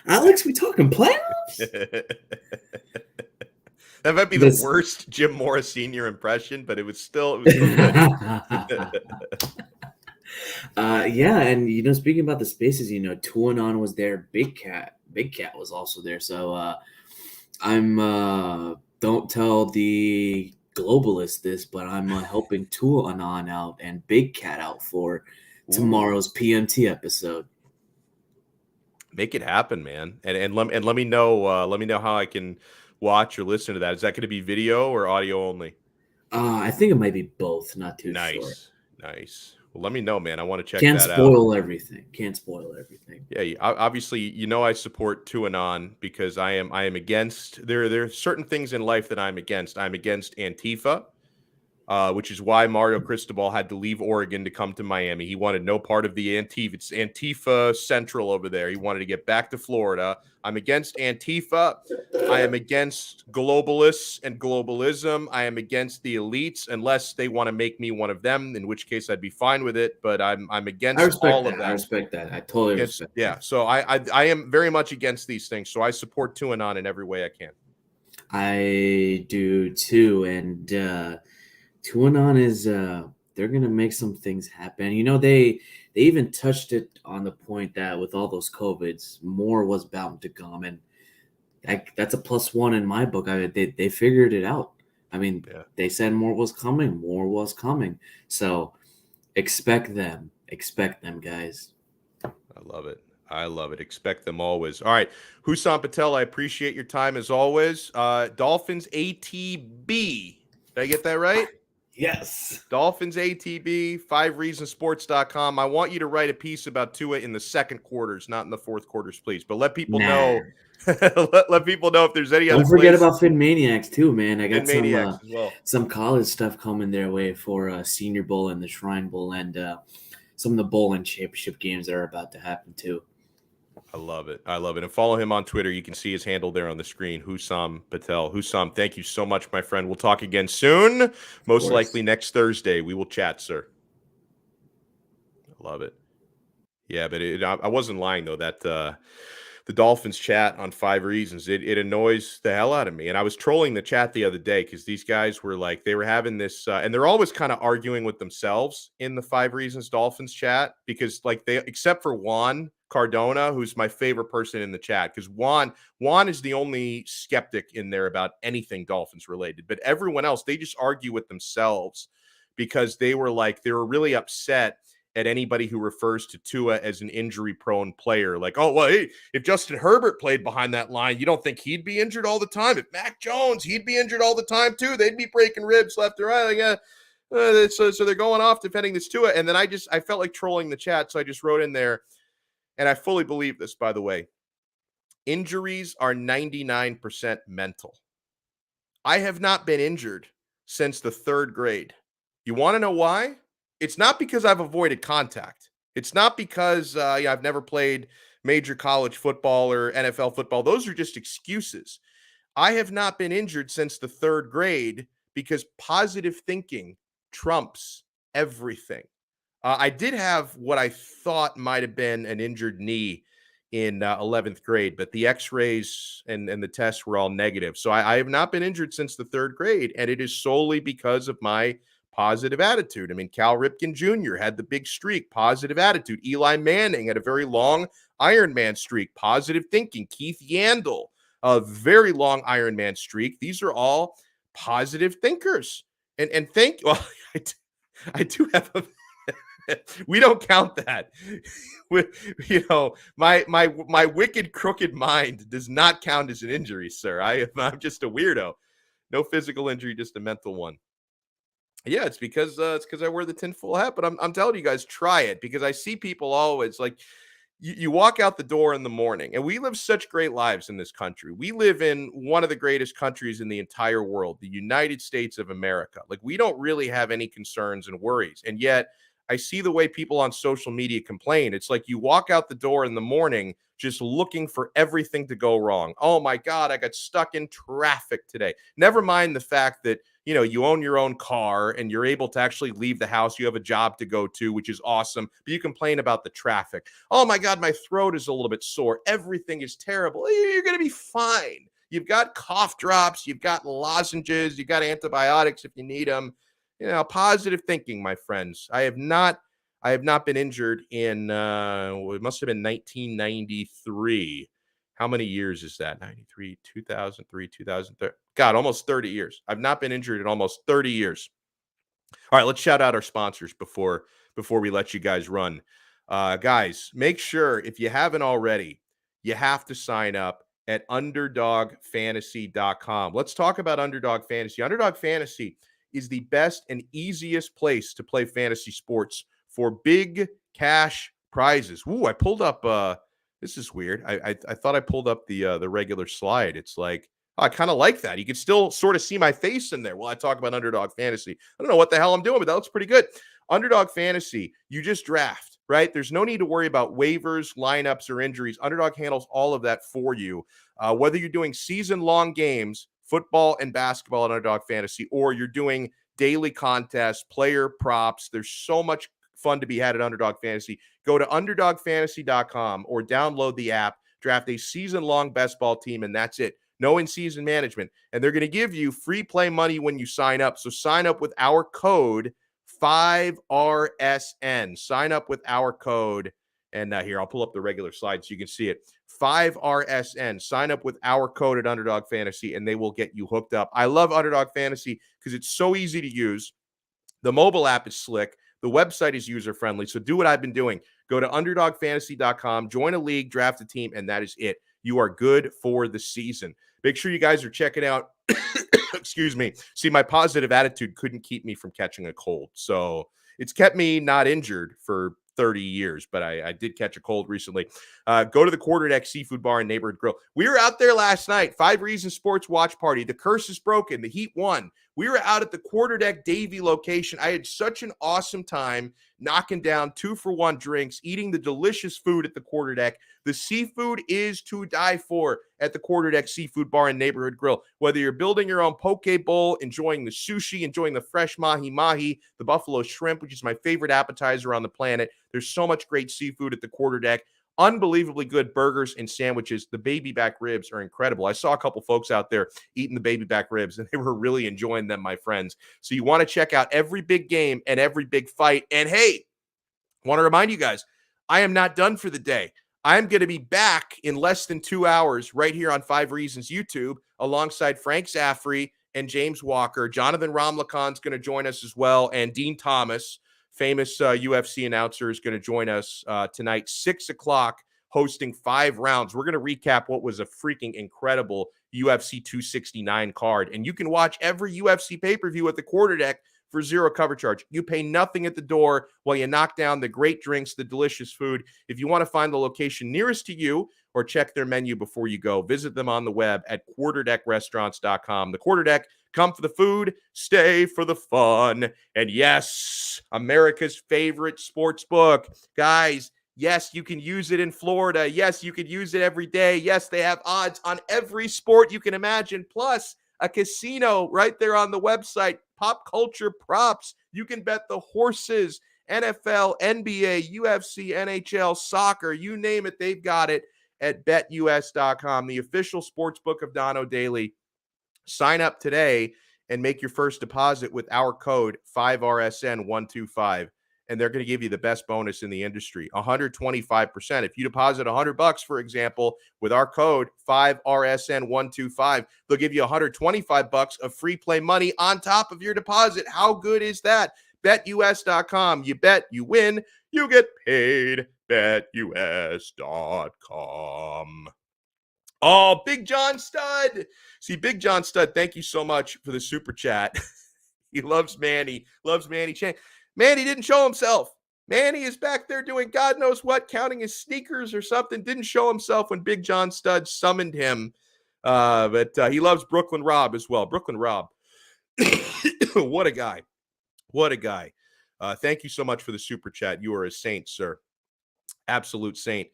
Alex, we talking playoffs? That might be the worst Jim Morris Sr. impression, but it was still good. Yeah, and speaking about the spaces, Tuanon was there, Big Cat was also there. So I'm don't tell the globalists this, but I'm helping Tuanon out and Big Cat out for tomorrow's PMT episode. Make it happen, man, and let me know. Let me know how I can watch or listen to that. Is that going to be video or audio only? I think it might be both. Not too sure. Nice. Well, let me know, man. I want to check Can't that out. Can't spoil everything. Yeah, obviously, I support Tuanon because I am against. There are certain things in life that I'm against. I'm against Antifa, which is why Mario Cristobal had to leave Oregon to come to Miami. He wanted no part of the Antifa. It's Antifa Central over there. He wanted to get back to Florida. I'm against Antifa. I am against globalists and globalism. I am against the elites, unless they want to make me one of them, in which case I'd be fine with it. But I'm against all of that. I respect that. I totally respect that. Yeah, so I am very much against these things. So I support Tuanon in every way I can. I do too, and Tuanon is they're gonna make some things happen. They even touched it on the point that with all those COVIDs, more was bound to come, and that's a +1 in my book. They figured it out. They said more was coming. So expect them, guys. I love it. Expect them always. All right, Husam Patel, I appreciate your time as always. Dolphins ATB. Did I get that right? Yes. Dolphins ATB, 5reasonsports.com. I want you to write a piece about Tua in the second quarters, not in the fourth quarters, please. But let people know. let people know if there's any other. Don't forget about Fin Maniacs too, man. I got some some college stuff coming their way for Senior Bowl and the Shrine Bowl, and some of the bowl and championship games that are about to happen too. I love it. And follow him on Twitter. You can see his handle there on the screen, Husam Patel. Husam, thank you so much, my friend. We'll talk again soon, most likely next Thursday. We will chat, sir. I love it. Yeah, but I wasn't lying, though. That the Dolphins chat on 5 Reasons. It annoys the hell out of me. And I was trolling the chat the other day because these guys were like, they were having this, and they're always kind of arguing with themselves in the 5 Reasons Dolphins chat because, like, they, except for Juan Cardona, who's my favorite person in the chat, because Juan is the only skeptic in there about anything Dolphins related. But everyone else, they just argue with themselves because they were really upset at anybody who refers to Tua as an injury-prone player. Like, oh, well, hey, if Justin Herbert played behind that line, you don't think he'd be injured all the time? If Mac Jones, he'd be injured all the time too. They'd be breaking ribs left and right. Like, so they're going off defending this Tua. And then I felt like trolling the chat, so I just wrote in there, and I fully believe this, by the way. Injuries are 99% mental. I have not been injured since the 3rd grade. You want to know why? It's not because I've avoided contact. It's not because I've never played major college football or NFL football. Those are just excuses. I have not been injured since the 3rd grade because positive thinking trumps everything. I did have what I thought might have been an injured knee in 11th grade, but the x-rays and the tests were all negative. So I have not been injured since the 3rd grade, and it is solely because of my positive attitude. I mean, Cal Ripken Jr. had the big streak, positive attitude. Eli Manning had a very long Ironman streak, positive thinking. Keith Yandel, a very long Ironman streak. These are all positive thinkers. And well, I do have a we don't count that. My wicked, crooked mind does not count as an injury, sir. I'm just a weirdo. No physical injury, just a mental one. Yeah, it's because I wear the tinfoil hat. But I'm telling you guys, try it, because I see people always like, you walk out the door in the morning, and we live such great lives in this country. We live in one of the greatest countries in the entire world, the United States of America. Like, we don't really have any concerns and worries. And yet I see the way people on social media complain. It's like you walk out the door in the morning just looking for everything to go wrong. Oh my God, I got stuck in traffic today. Never mind the fact that, you own your own car and you're able to actually leave the house. You have a job to go to, which is awesome. But you complain about the traffic. Oh my God, my throat is a little bit sore. Everything is terrible. You're going to be fine. You've got cough drops. You've got lozenges. You've got antibiotics if you need them. Positive thinking, my friends. I have not been injured in, it must have been 1993. How many years is that? 93, 2003, 2003. God, almost 30 years. I've not been injured in almost 30 years. All right, let's shout out our sponsors before we let you guys run. Guys, make sure, if you haven't already, you have to sign up at underdogfantasy.com. Let's talk about Underdog Fantasy. Underdog Fantasy is the best and easiest place to play fantasy sports for big cash prizes. Ooh, I pulled up this is weird. I thought I pulled up the regular slide. It's like, I kind of like that. You can still sort of see my face in there while I talk about Underdog Fantasy. I don't know what the hell I'm doing, but that looks pretty good. Underdog Fantasy, you just draft, right? There's no need to worry about waivers, lineups, or injuries. Underdog handles all of that for you. Whether you're doing season-long games, football and basketball on Underdog Fantasy, or you're doing daily contests, player props, there's so much fun to be had at Underdog Fantasy. Go to underdogfantasy.com or download the app, draft a season-long best ball team, and that's it. No in-season management. And they're going to give you free play money when you sign up. So sign up with our code 5RSN. Sign up with our code. And here, I'll pull up the regular slide so you can see it. 5RSN. Sign up with our code at Underdog Fantasy, and they will get you hooked up. I love Underdog Fantasy because it's so easy to use. The mobile app is slick. The website is user-friendly. So do what I've been doing. Go to underdogfantasy.com, join a league, draft a team, and that is it. You are good for the season. Make sure you guys are checking out. Excuse me. See, my positive attitude couldn't keep me from catching a cold. So it's kept me not injured for 30 years, but I did catch a cold recently. Go to the Quarterdeck Seafood Bar and Neighborhood Grill. We were out there last night, 5 Reasons Sports Watch Party. The curse is broken. The Heat won. We were out at the Quarterdeck Davie location. I had such an awesome time knocking down 2-for-1 drinks, eating the delicious food at the Quarterdeck. The seafood is to die for at the Quarterdeck Seafood Bar and Neighborhood Grill. Whether you're building your own poke bowl, enjoying the sushi, enjoying the fresh mahi-mahi, the buffalo shrimp, which is my favorite appetizer on the planet. There's so much great seafood at the Quarterdeck. Unbelievably good burgers and sandwiches. The baby back ribs are incredible. I saw a couple folks out there eating the baby back ribs, and they were really enjoying them, my friends. So you want to check out every big game and every big fight. And hey, I want to remind you guys, I am not done for the day. I'm going to be back in less than 2 hours right here on 5 Reasons YouTube alongside Frank Zaffrey and James Walker. Jonathan Ramlakan's going to join us as well, and Dean Thomas, famous UFC announcer, is going to join us tonight, 6 o'clock, hosting 5 rounds. We're going to recap what was a freaking incredible UFC 269 card. And you can watch every UFC pay-per-view at the Quarterdeck for zero cover charge. You pay nothing at the door while you knock down the great drinks, the delicious food. If you want to find the location nearest to you or check their menu before you go, visit them on the web at quarterdeckrestaurants.com. The Quarterdeck, come for the food, stay for the fun. And yes, America's favorite sports book. Guys, yes, you can use it in Florida. Yes, you could use it every day. Yes, they have odds on every sport you can imagine, plus a casino right there on the website. Pop culture props. You can bet the horses, NFL, NBA, UFC, NHL, soccer, you name it, they've got it at betus.com, the official sports book of Donno Daily. Sign up today and make your first deposit with our code 5RSN125. And they're going to give you the best bonus in the industry, 125%. If you deposit $100, for example, with our code 5RSN125, they'll give you $125 of free play money on top of your deposit. How good is that? BetUS.com. You bet, you win, you get paid. BetUS.com. Oh, Big John Stud. See, Big John Stud, thank you so much for the super chat. He loves Manny Chang. Manny didn't show himself. Manny is back there doing God knows what, counting his sneakers or something. Didn't show himself when Big John Stud summoned him. But he loves Brooklyn Rob as well. Brooklyn Rob. What a guy. What a guy. Thank you so much for the super chat. You are a saint, sir. Absolute saint.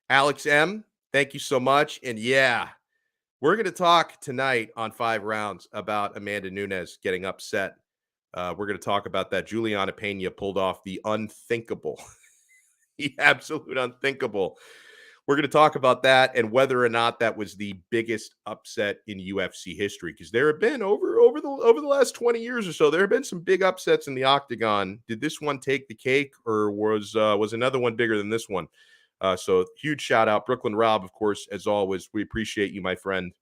Alex M., thank you so much. And yeah, we're going to talk tonight on 5 Rounds about Amanda Nunes getting upset. We're going to talk about that. Juliana Pena pulled off the unthinkable, the absolute unthinkable. We're going to talk about that and whether or not that was the biggest upset in UFC history, because there have been over the last 20 years or so, there have been some big upsets in the octagon. Did this one take the cake, or was another one bigger than this one? So huge shout out, Brooklyn Rob, of course, as always. We appreciate you, my friend.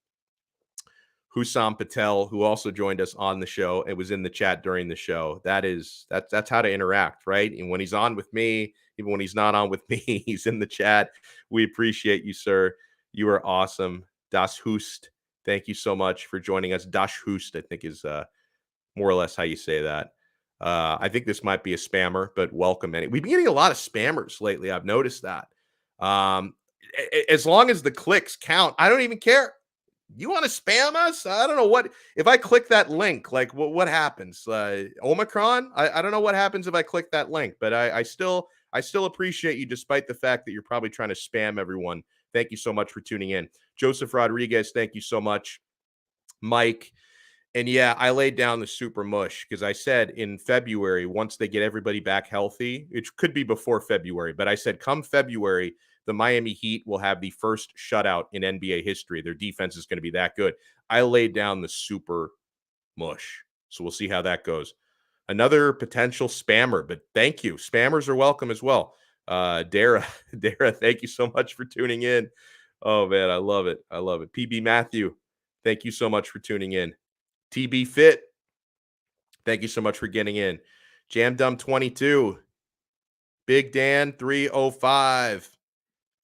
Husam Patel, who also joined us on the show and was in the chat during the show. That's how to interact, right? And when he's on with me, even when he's not on with me, he's in the chat. We appreciate you, sir. You are awesome. Das Hust, thank you so much for joining us. Das Hust, I think, is more or less how you say that. I think this might be a spammer, but welcome. We've been getting a lot of spammers lately. I've noticed that. As long as the clicks count, I don't even care. You want to spam us? I don't know what, if I click that link, like what happens? Omicron? I don't know what happens if I click that link, but I still appreciate you despite the fact that you're probably trying to spam everyone. Thank you so much for tuning in. Joseph Rodriguez, thank you so much. Mike. And yeah, I laid down the super mush because I said in February, once they get everybody back healthy, it could be before February, but I said come February, the Miami Heat will have the first shutout in NBA history. Their defense is going to be that good. I laid down the super mush. So we'll see how that goes. Another potential spammer, but thank you. Spammers are welcome as well. Dara, thank you so much for tuning in. Oh, man, I love it. I love it. PB Matthew, thank you so much for tuning in. TB Fit, thank you so much for getting in. Jam Dumb 22, Big Dan 305,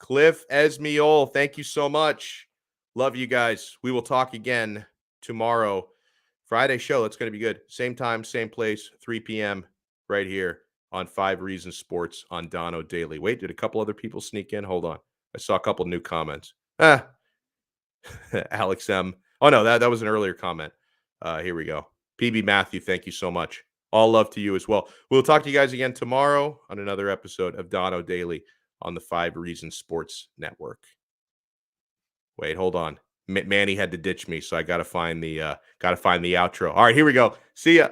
Cliff Esmiol, thank you so much. Love you guys. We will talk again tomorrow. Friday show, that's going to be good. Same time, same place, 3 p.m. right here on 5 Reasons Sports on Donno Daily. Wait, did a couple other people sneak in? Hold on. I saw a couple new comments. Alex M. Oh, no, that was an earlier comment. Here we go. PB Matthew, thank you so much. All love to you as well. We'll talk to you guys again tomorrow on another episode of Donno Daily on the 5 Reasons Sports Network. Wait, hold on. Manny had to ditch me, so I got to find the outro. All right, here we go. See ya.